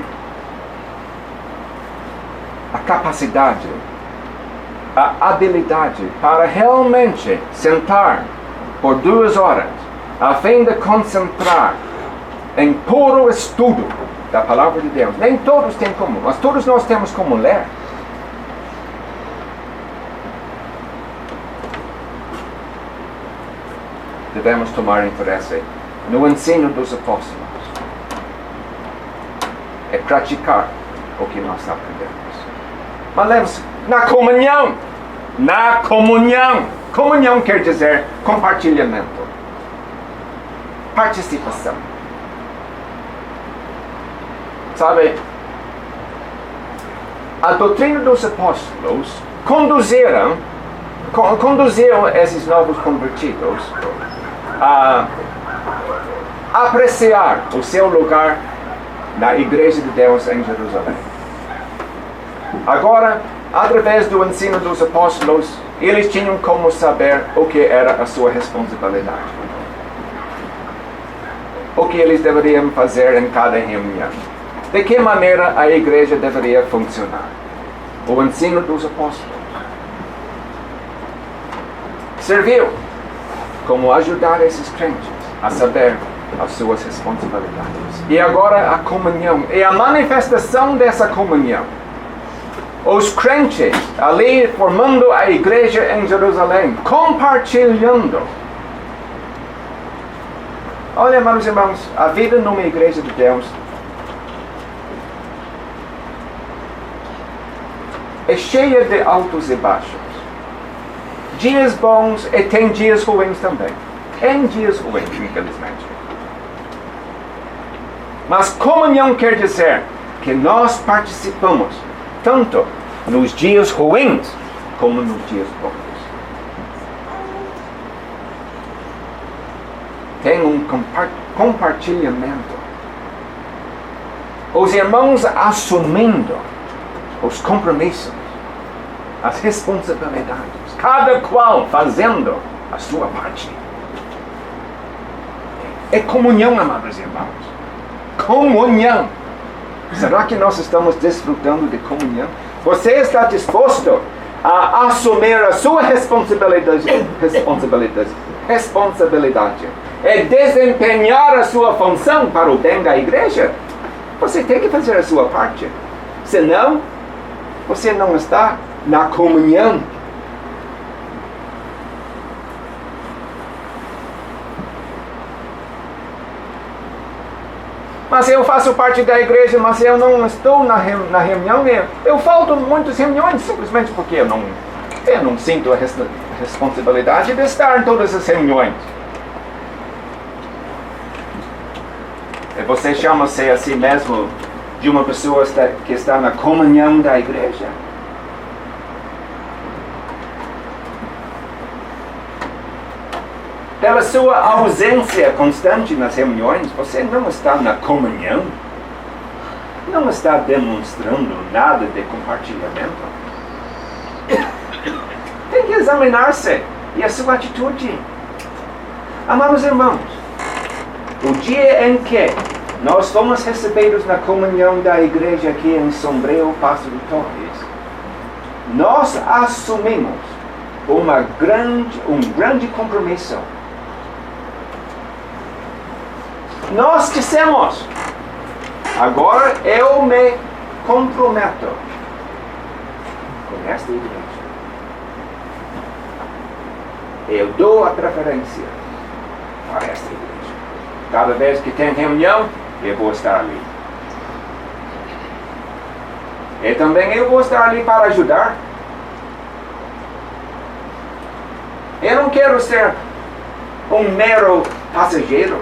Speaker 1: a capacidade, a habilidade para realmente sentar por 2 horas a fim de concentrar em puro estudo da palavra de Deus. Nem todos têm como, mas todos nós temos como ler. Devemos tomar interesse no ensino dos apóstolos e praticar o que nós aprendemos. Mas lembre-se, na comunhão. Na comunhão. Comunhão quer dizer compartilhamento, participação. Sabe, a doutrina dos apóstolos conduziu esses novos convertidos apreciar o seu lugar na Igreja de Deus em Jerusalém. Agora, através do ensino dos apóstolos, eles tinham como saber o que era a sua responsabilidade. O que eles deveriam fazer em cada reunião. De que maneira a igreja deveria funcionar. O ensino dos apóstolos. Serviu como ajudar esses crentes a saber as suas responsabilidades. E agora a comunhão e a manifestação dessa comunhão. Os crentes ali formando a igreja em Jerusalém, compartilhando. Olha, meus irmãos, a vida numa igreja de Deus é cheia de altos e baixos. Dias bons e tem dias ruins também. Tem dias ruins, infelizmente. Mas comunhão quer dizer que nós participamos tanto nos dias ruins como nos dias bons. Tem um compartilhamento. Os irmãos assumindo os compromissos, as responsabilidades, cada qual fazendo a sua parte. É comunhão, amados irmãos. Comunhão. Será que nós estamos desfrutando de comunhão? Você está disposto a assumir a sua responsabilidade e desempenhar a sua função para o bem da igreja? Você tem que fazer a sua parte. Senão, você não está na comunhão. Mas eu faço parte da igreja, mas eu não estou na reunião. Eu falto muitas reuniões simplesmente porque eu não sinto a responsabilidade de estar em todas as reuniões. E você chama-se a si mesmo de uma pessoa que está na comunhão da igreja? Pela sua ausência constante nas reuniões, você não está na comunhão. Não está demonstrando nada de compartilhamento. Tem que examinar-se e a sua atitude. Amados irmãos, o dia em que nós fomos recebidos na comunhão da igreja aqui em Sombrio, Passo de Torres, nós assumimos um grande compromisso. Nós dissemos, agora eu me comprometo com esta igreja. Eu dou a preferência para esta igreja. Cada vez que tem reunião, eu vou estar ali. E também eu vou estar ali para ajudar. Eu não quero ser um mero passageiro.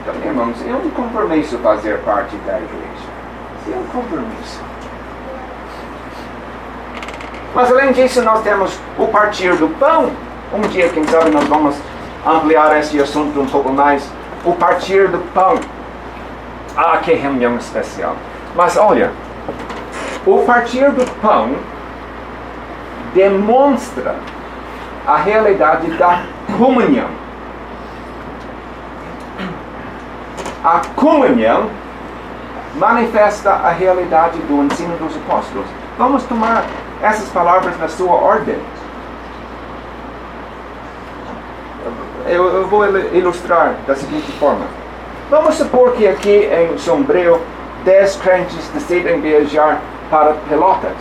Speaker 1: Então, irmãos, é um compromisso fazer parte da igreja. É um compromisso. Mas além disso, nós temos o partir do pão. Um dia, quem sabe, nós vamos ampliar esse assunto um pouco mais. O partir do pão. Ah, que reunião especial. Mas olha, o partir do pão demonstra a realidade da comunhão. A comunhão manifesta a realidade do ensino dos apóstolos. Vamos tomar essas palavras na sua ordem. Eu vou ilustrar da seguinte forma. Vamos supor que aqui em Sombrio 10 crentes decidem viajar para Pelotas.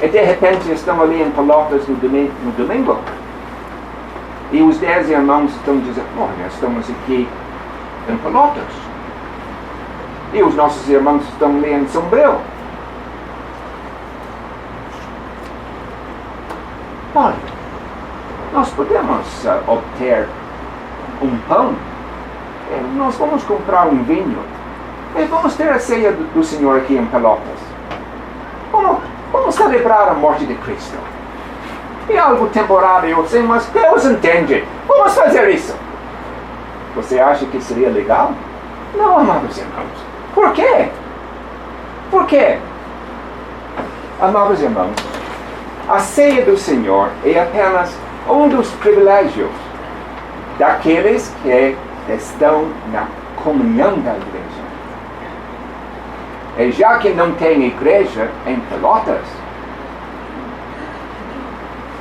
Speaker 1: E de repente estão ali em Pelotas no domingo. E os 10 irmãos estão dizendo, olha, estamos aqui em Pelotas. E os nossos irmãos estão ali em Sombrio. Olha, nós podemos obter um pão. Nós vamos comprar um vinho. E vamos ter a ceia do Senhor aqui em Pelotas. Vamos celebrar a morte de Cristo. É algo temporário, sim, mas Deus entende. Vamos fazer isso. Você acha que seria legal? Não, amados irmãos. Por quê? Por quê? Amados irmãos, a ceia do Senhor é apenas um dos privilégios daqueles que estão na comunhão da igreja. E já que não tem igreja em Pelotas,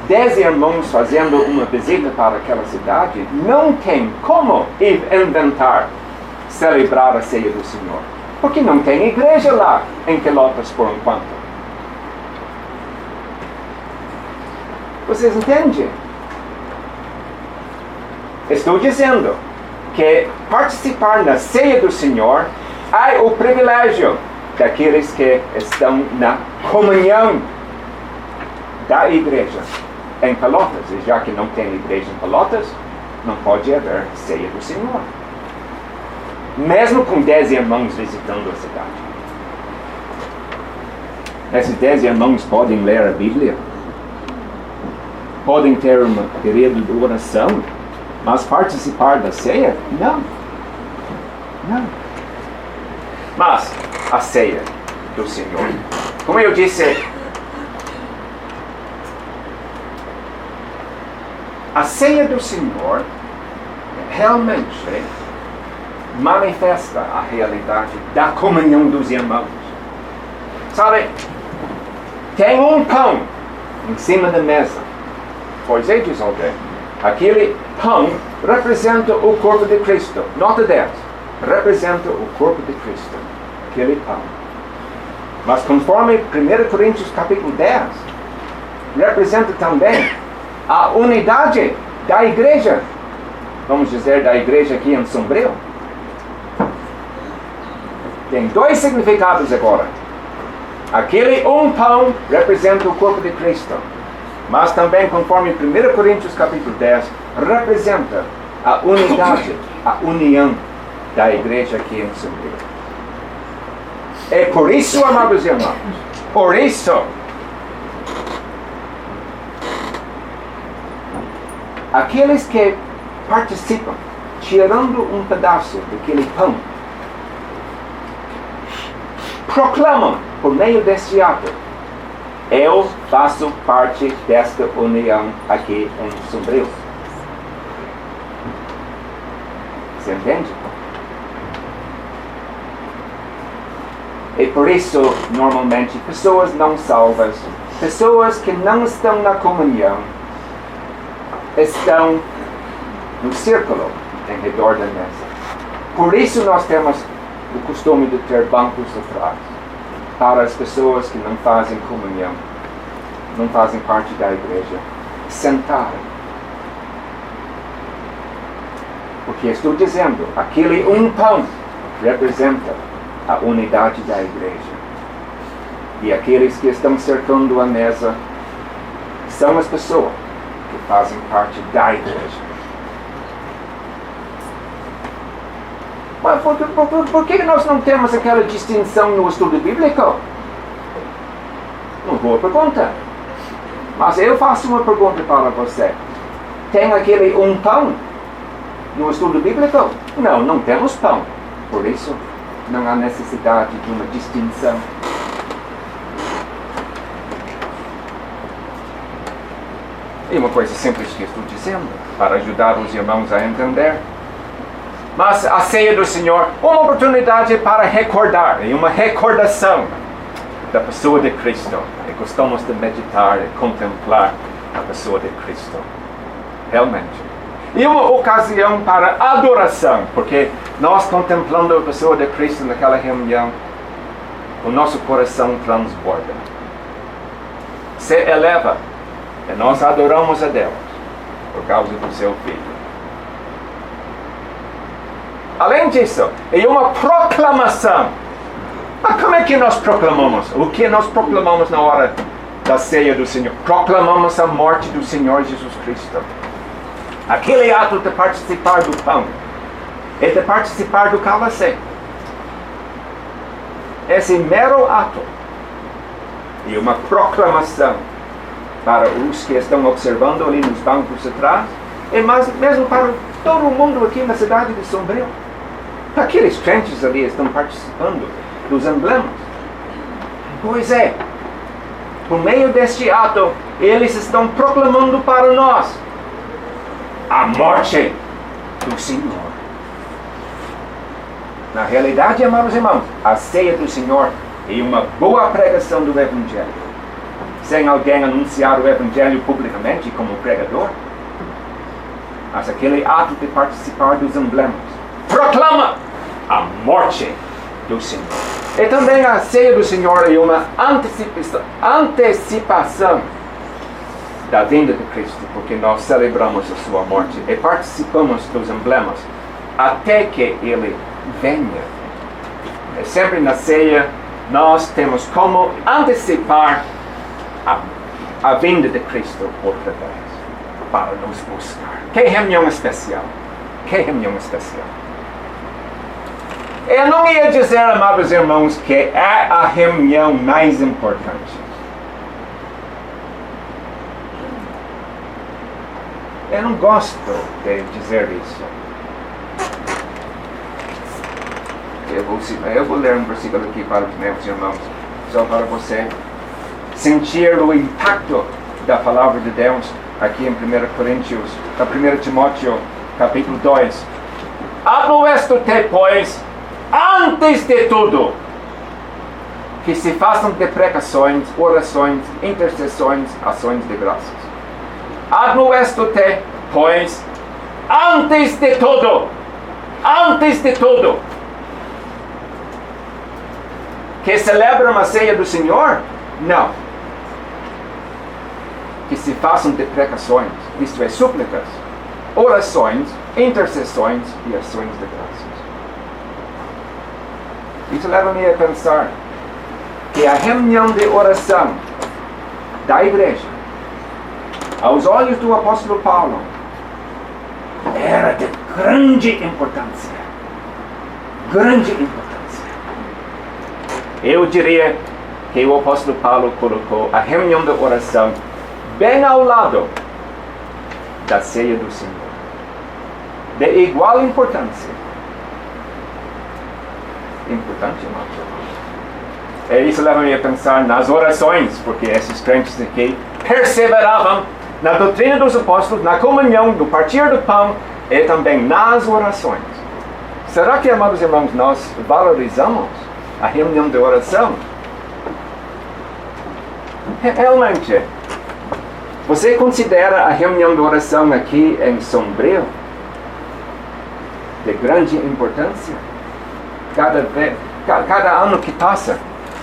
Speaker 1: 10 irmãos fazendo uma visita para aquela cidade, não tem como inventar celebrar a ceia do Senhor. Porque não tem igreja lá em Pelotas por enquanto. Vocês entendem? Estou dizendo que participar na ceia do Senhor é o privilégio daqueles que estão na comunhão da igreja em Pelotas. E já que não tem igreja em Pelotas, não pode haver ceia do Senhor. Mesmo com 10 irmãos visitando a cidade. Esses 10 irmãos podem ler a Bíblia, podem ter um período de oração, mas participar da ceia? Não. Não. Mas a ceia do Senhor, como eu disse, a ceia do Senhor realmente manifesta a realidade da comunhão dos irmãos. Sabe, tem um pão em cima da mesa. Pois é, diz alguém, aquele pão representa o corpo de Cristo. Nota 10. Representa o corpo de Cristo. Aquele pão. Mas conforme 1 Coríntios capítulo 10, representa também a unidade da igreja. Vamos dizer, da igreja aqui em Sombrio. Tem 2 significados agora. Aquele um pão representa o corpo de Cristo. Mas também, conforme 1 Coríntios capítulo 10, representa a unidade, a união da igreja aqui em Sombrio. É por isso, amados irmãos, por isso, aqueles que participam, tirando um pedaço daquele pão, proclamam por meio deste ato: eu faço parte desta união aqui em Sombrio. Você entende? E por isso, normalmente, pessoas não salvas, pessoas que não estão na comunhão, estão no círculo em redor da mesa. Por isso nós temos o costume de ter bancos atrás, para as pessoas que não fazem comunhão, não fazem parte da igreja, sentarem. Porque estou dizendo, aquele um pão representa a unidade da igreja. E aqueles que estão cercando a mesa são as pessoas que fazem parte da igreja. Mas por que nós não temos aquela distinção no estudo bíblico? Uma boa pergunta. Mas eu faço uma pergunta para você. Tem aquele um pão no estudo bíblico? Não, não temos pão. Por isso, não há necessidade de uma distinção. E uma coisa simples que estou dizendo, para ajudar os irmãos a entender. Mas a ceia do Senhor, uma oportunidade para recordar, e uma recordação da pessoa de Cristo. E gostamos de meditar e contemplar a pessoa de Cristo. Realmente. E uma ocasião para adoração, porque nós contemplando a pessoa de Cristo naquela reunião, o nosso coração transborda. Se eleva, e nós adoramos a Deus por causa do seu Filho. Além disso, é uma proclamação. Mas como é que nós proclamamos? O que nós proclamamos na hora da ceia do Senhor? Proclamamos a morte do Senhor Jesus Cristo. Aquele ato de participar do pão e de participar do cálice. Esse mero ato é uma proclamação para os que estão observando ali nos bancos atrás, e mesmo para todo mundo aqui na cidade de Sombrio. Aqueles crentes ali estão participando dos emblemas. Pois é, por meio deste ato, eles estão proclamando para nós a morte do Senhor. Na realidade, amados irmãos, a ceia do Senhor é uma boa pregação do Evangelho. Sem alguém anunciar o Evangelho publicamente como pregador, mas aquele ato de participar dos emblemas proclama a morte do Senhor. E também a ceia do Senhor é uma antecipação da vinda de Cristo, porque nós celebramos a sua morte e participamos dos emblemas até que Ele venha. E sempre na ceia nós temos como antecipar a vinda de Cristo outra vez, para nos buscar. Que reunião especial! Que reunião especial! Eu não ia dizer, amados irmãos, que é a reunião mais importante. Eu não gosto de dizer isso. Eu vou ler um versículo aqui para os meus irmãos, só para você sentir o impacto da palavra de Deus aqui em 1 Timóteo, capítulo 2. Admoesto-te, pois, antes de tudo, que se façam deprecações, orações, intercessões, ações de graças. Admoesto-te, pois, antes de tudo, que celebram a ceia do Senhor? Não. Que se façam deprecações, isto é, súplicas, orações, intercessões e ações de graças. Isso leva-me a pensar que a reunião de oração da igreja, aos olhos do apóstolo Paulo, era de grande importância. Grande importância. Eu diria que o apóstolo Paulo colocou a reunião de oração bem ao lado da ceia do Senhor. De igual importância. Importante, não? E isso leva-me a pensar nas orações, porque esses crentes aqui perseveravam na doutrina dos apóstolos, na comunhão, no partir do pão e também nas orações. Será que, amados irmãos, nós valorizamos a reunião de oração? Realmente, você considera a reunião de oração aqui em Sombrio de grande importância? Cada ano que passa,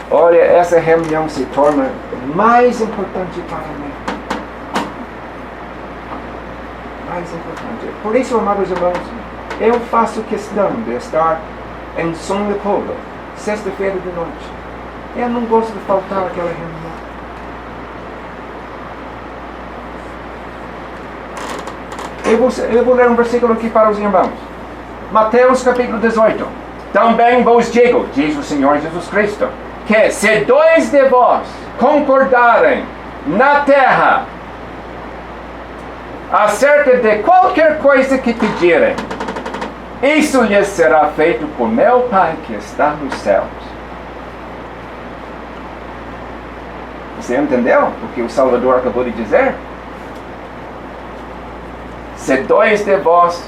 Speaker 1: olha, essa reunião se torna mais importante para mim. Mais importante. Por isso, amados irmãos, eu faço questão de estar em São Leopoldo, sexta-feira de noite. Eu não gosto de faltar aquela reunião. Eu vou ler um versículo aqui para os irmãos. Mateus capítulo 18. Também vos digo, diz o Senhor Jesus Cristo, que se dois de vós concordarem na terra acerca de qualquer coisa que pedirem, isso lhes será feito por meu Pai que está nos céus. Você entendeu o que o Salvador acabou de dizer? Se dois de vós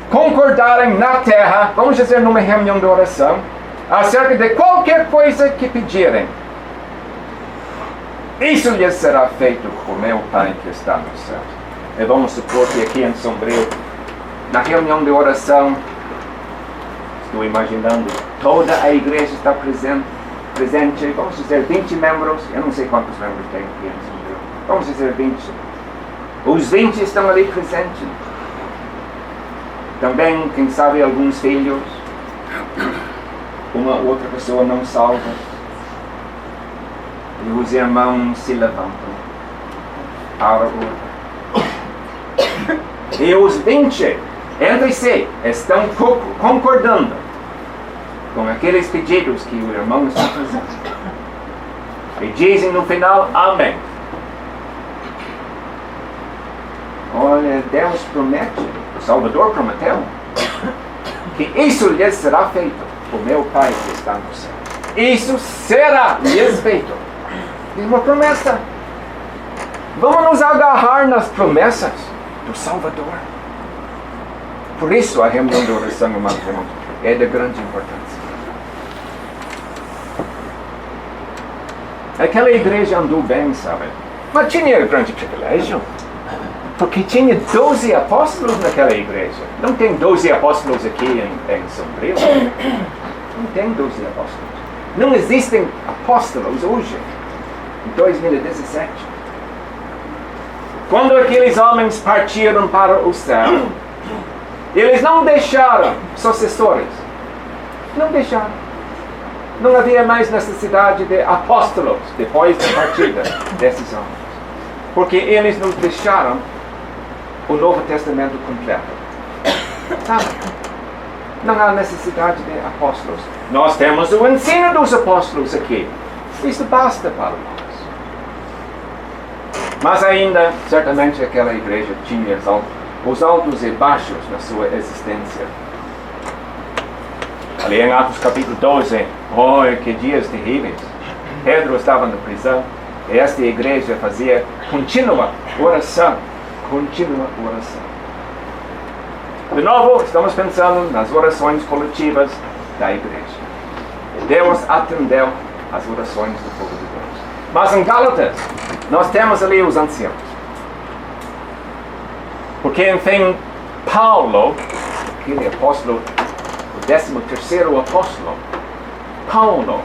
Speaker 1: concordarem na terra, vamos dizer numa reunião de oração, acerca de qualquer coisa que pedirem, isso lhes será feito por meu Pai que está nos céus. E vamos supor que aqui em Sombrio, na reunião de oração, estou imaginando, toda a igreja está presente, vamos dizer 20 membros, eu não sei quantos membros tem aqui em Sombrio, vamos dizer 20. Os 20 estão ali presentes. Também, quem sabe, alguns filhos, uma outra pessoa não salva. E os irmãos se levantam para orar. E os 20 entre si estão concordando com aqueles pedidos que o irmão está fazendo. E dizem no final, amém. olha, Deus promete, o Salvador prometeu, que isso lhes será feito por meu Pai que está no céu. Isso será lhes feito. É uma promessa. Vamos nos agarrar nas promessas do Salvador. Por isso a reunião de oração, irmãos, é de grande importância. Aquela igreja andou bem, sabe? Mas tinha grande privilégio. Porque tinha 12 apóstolos naquela igreja. Não tem 12 apóstolos aqui em Sombrio. Não tem 12 apóstolos. Não existem apóstolos hoje, em 2017. Quando aqueles homens partiram para o céu, eles não deixaram sucessores. Não deixaram. Não havia mais necessidade de apóstolos depois da partida desses homens. Porque eles nos deixaram o Novo Testamento completo. Sabe? Não há necessidade de apóstolos. Nós temos o ensino dos apóstolos aqui. Isso basta para nós. Mas ainda, certamente, aquela igreja tinha os altos e baixos na sua existência. Ali em Atos capítulo 12, que dias terríveis. Pedro estava na prisão e esta igreja fazia contínua oração. De novo, estamos pensando nas orações coletivas da igreja. Deus atendeu às orações do povo de Deus. Mas em Gálatas, nós temos ali os anciãos. Porque, enfim, Paulo, aquele apóstolo, o 13º apóstolo, Paulo,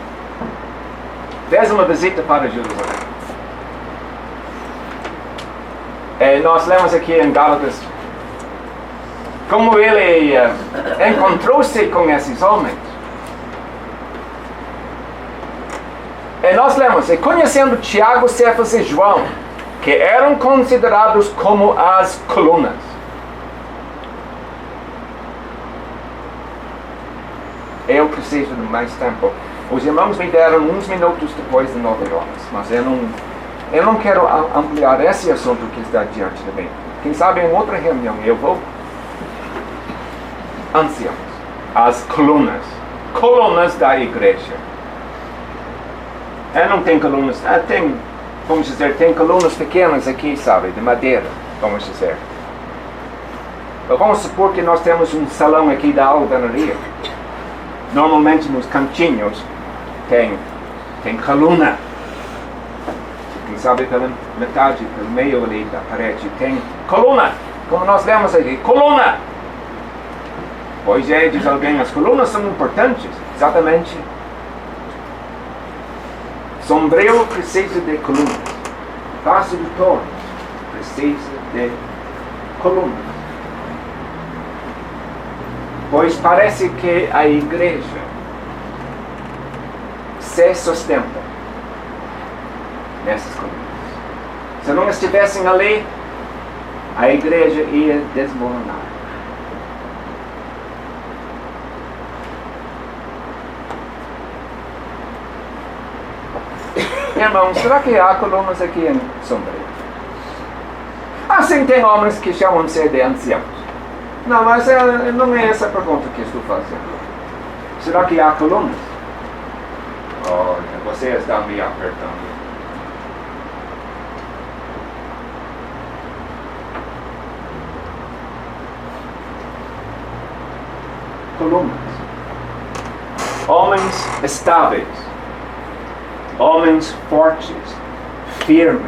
Speaker 1: fez uma visita para Jerusalém. Nós lemos aqui em Gálatas como ele encontrou-se com esses homens. E nós lemos, conhecendo Tiago, Cefas e João, que eram considerados como as colunas. Eu preciso de mais tempo. Os irmãos me deram uns minutos depois de 9 horas, mas eu não quero ampliar esse assunto que está diante de mim. Quem sabe em outra reunião eu vou. Anciãos, as colunas da igreja. Não tem colunas, vamos dizer, tem colunas pequenas aqui, sabe, de madeira, vamos dizer. Vamos supor que nós temos um salão aqui da alvenaria. Normalmente nos cantinhos tem coluna. Quem sabe pela metade, pelo meio ali da parede, tem coluna. Como nós vemos aqui, coluna. Pois diz alguém, as colunas são importantes. Exatamente. Sombrio precisa de colunas. Passo de Torres precisa de colunas. Pois parece que a igreja se sustenta nessas colunas. Se não estivessem ali, a igreja ia desmoronar. Irmãos, será que há colunas aqui em Sombrio? Assim tem homens que chamam-se de anciãos. Não, mas não é essa a pergunta que estou fazendo. Será que há colunas? Olha, você está me apertando. Colunas. Homens estáveis. Homens fortes, firmes.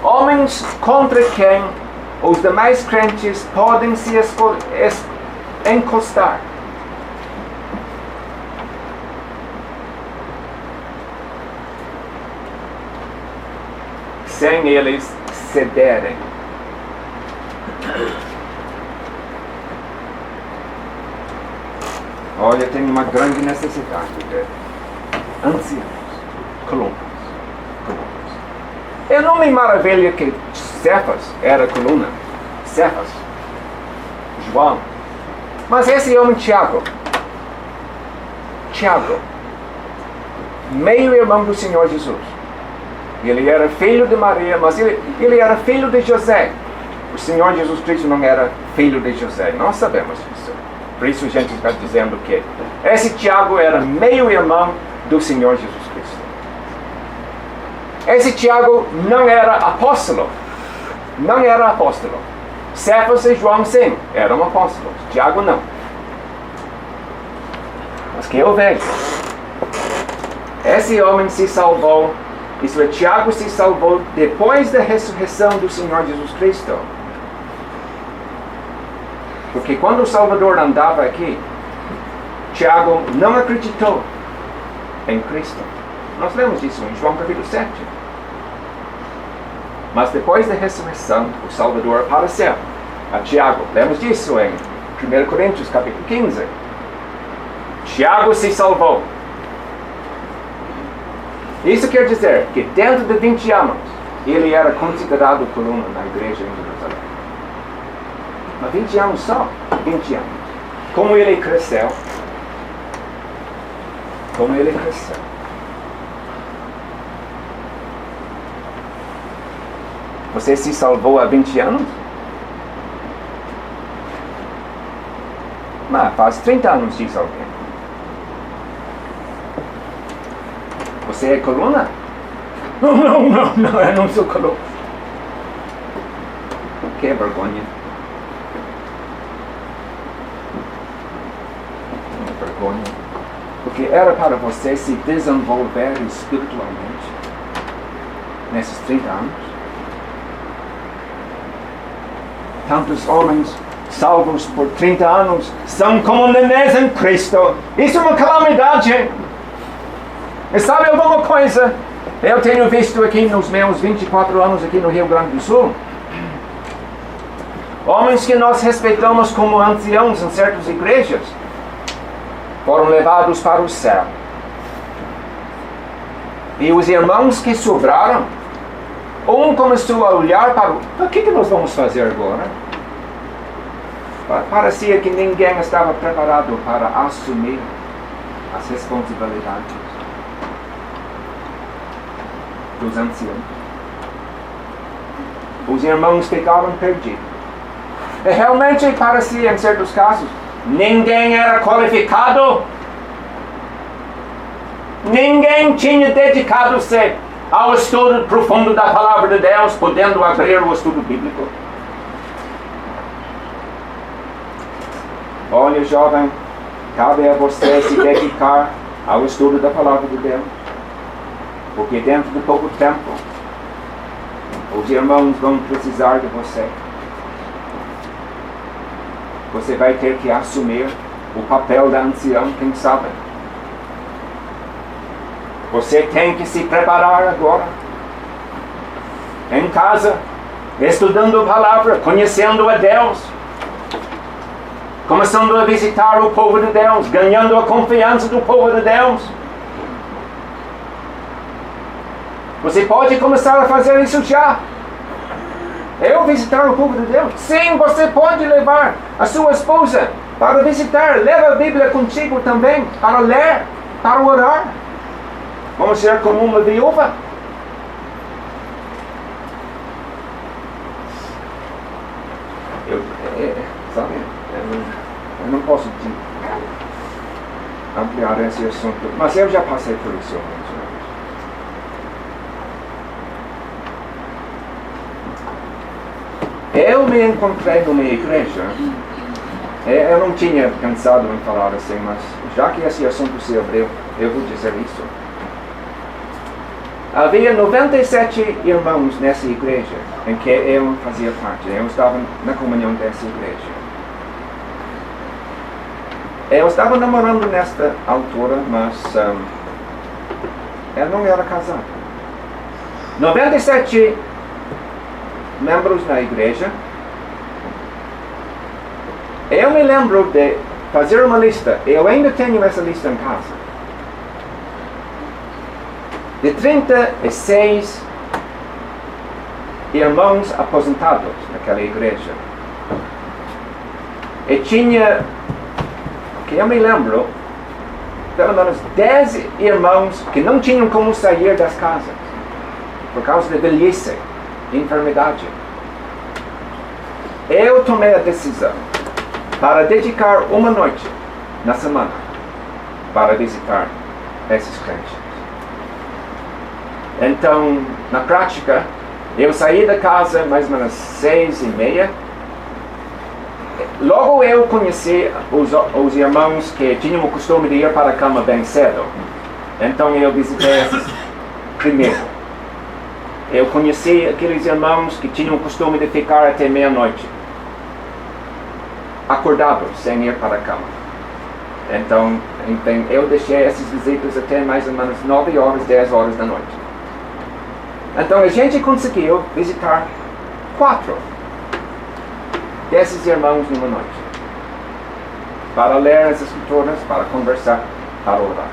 Speaker 1: Homens contra quem os demais crentes podem se encostar. Sem eles cederem. Olha, tem uma grande necessidade de anciãos, colunas. Eu não me maravilho que Cefas era coluna. Cefas, João. Mas esse homem Tiago, meio irmão do Senhor Jesus, Ele era filho de Maria, mas ele era filho de José. O Senhor Jesus Cristo não era filho de José. Nós sabemos isso. Por isso a gente está dizendo que esse Tiago era meio-irmão do Senhor Jesus Cristo. Esse Tiago não era apóstolo. Não era apóstolo. Cefas e João, sim, eram apóstolos. Tiago, não. Mas que eu vejo, esse homem se salvou, isso é, Tiago se salvou depois da ressurreição do Senhor Jesus Cristo. Porque quando o Salvador andava aqui, Tiago não acreditou em Cristo. Nós lemos isso em João capítulo 7. Mas depois da ressurreição, o Salvador apareceu a Tiago. Lemos disso em 1 Coríntios capítulo 15. Tiago se salvou. Isso quer dizer que dentro de 20 anos, ele era considerado coluna na igreja em Jerusalém. Mas 20 anos só, 20 anos. Como ele cresceu. Como ele cresceu. Você se salvou há 20 anos? Mas faz 30 anos diz alguém. Você é coluna? Não, eu não sou coluna. Que vergonha. Vergonha. Porque era para você se desenvolver espiritualmente nesses 30 anos. Tantos homens salvos por 30 anos são como nenês em Cristo. Isso é uma calamidade. E sabe alguma coisa? Eu tenho visto aqui nos meus 24 anos aqui no Rio Grande do Sul, homens que nós respeitamos como anciãos em certas igrejas, foram levados para o céu. E os irmãos que sobraram, um começou a olhar para o que nós vamos fazer agora? Parecia que ninguém estava preparado para assumir as responsabilidades dos anciãos. Os irmãos ficaram perdidos. E realmente parecia, em certos casos, ninguém era qualificado. Ninguém tinha dedicado-se ao estudo profundo da palavra de Deus, podendo abrir o estudo bíblico. Olha, jovem, cabe a você se dedicar ao estudo da palavra de Deus. Porque dentro de pouco tempo, os irmãos vão precisar de você. Você vai ter que assumir o papel da ancião, quem sabe. Você tem que se preparar agora. Em casa, estudando a palavra, conhecendo a Deus. Começando a visitar o povo de Deus, ganhando a confiança do povo de Deus. Você pode começar a fazer isso já. Eu visitar o povo de Deus? Sim, você pode levar a sua esposa para visitar. Leva a Bíblia contigo também, para ler, para orar. Vamos ser como uma viúva. Eu não posso ampliar esse assunto, mas eu já passei por isso. Eu me encontrei numa igreja, eu não tinha pensado em falar assim, mas já que esse assunto se abriu, eu vou dizer isso. Havia 97 irmãos nessa igreja em que eu fazia parte. Eu estava na comunhão dessa igreja. Eu estava namorando nesta altura, mas eu não era casado. 97 membros na igreja. Eu me lembro de fazer uma lista. Eu ainda tenho essa lista em casa. De 36 irmãos aposentados naquela igreja. E tinha, que eu me lembro, pelo menos 10 irmãos que não tinham como sair das casas. por causa da velhice, enfermidade. Eu tomei a decisão para dedicar uma noite na semana para visitar esses crentes. Então, na prática, eu saí da casa mais ou menos 6:30. Logo eu conheci os irmãos que tinham o costume de ir para a cama bem cedo. Então eu visitei esses primeiro. Eu conheci aqueles irmãos que tinham o costume de ficar até meia-noite, acordados, sem ir para a cama. Então eu deixei essas visitas até mais ou menos 9 horas, 10 horas da noite. Então a gente conseguiu visitar 4 desses irmãos numa noite, para ler as escrituras, para conversar, para orar.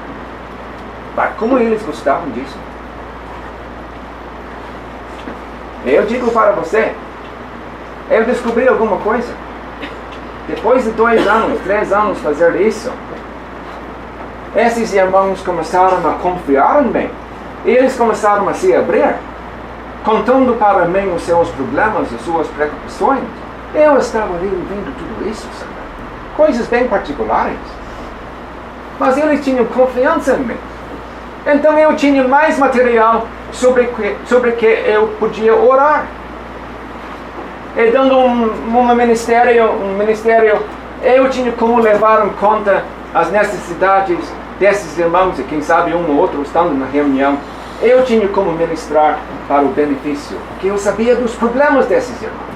Speaker 1: Mas como eles gostavam disso? Eu digo para você, eu descobri alguma coisa. Depois de 2 anos, 3 anos fazer isso, esses irmãos começaram a confiar em mim. E eles começaram a se abrir, contando para mim os seus problemas, as suas preocupações. Eu estava ali vendo tudo isso, sabe? Coisas bem particulares. Mas eles tinham confiança em mim. Então eu tinha mais material sobre que eu podia orar. E dando um ministério, eu tinha como levar em conta as necessidades desses irmãos, e quem sabe um ou outro estando na reunião. Eu tinha como ministrar para o benefício, porque eu sabia dos problemas desses irmãos.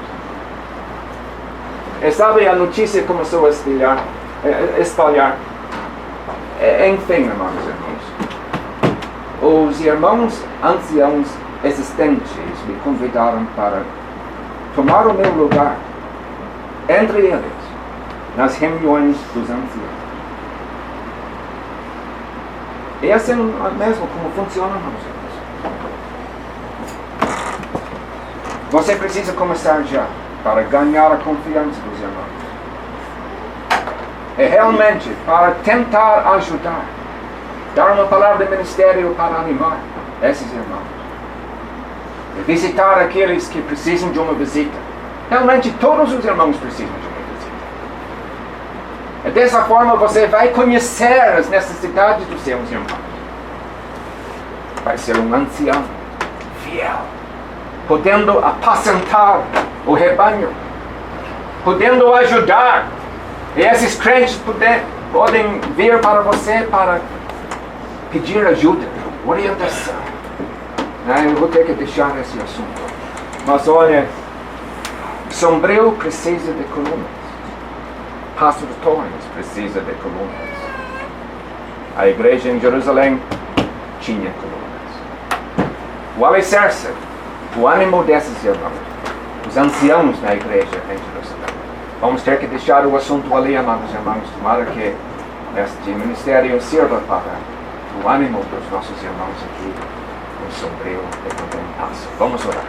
Speaker 1: E sabe, a notícia começou a espalhar. Enfim, irmãos e irmãos, os irmãos anciãos existentes me convidaram para tomar o meu lugar entre eles nas reuniões dos anciãos. E assim mesmo como funciona, irmãos e irmãos. Você precisa começar já para ganhar a confiança dos irmãos. E realmente para tentar ajudar, dar uma palavra de ministério para animar esses irmãos. E visitar aqueles que precisam de uma visita. Realmente todos os irmãos precisam de uma visita. E dessa forma você vai conhecer as necessidades dos seus irmãos. Vai ser um ancião fiel, podendo apacentar o rebanho, podendo ajudar. E esses crentes podem vir para você para pedir ajuda, orientação. Eu vou ter que deixar esse assunto. Mas olha, Sombrio precisa de colunas. Passo de Torres precisa de colunas. A igreja em Jerusalém tinha colunas. O alicerce, o ânimo desses irmãos, os anciãos na igreja em Jerusalém. Vamos ter que deixar o assunto ali, amados irmãos. Tomara que este ministério sirva para o ânimo dos nossos irmãos aqui. Sombrio e também passo. Vamos orar.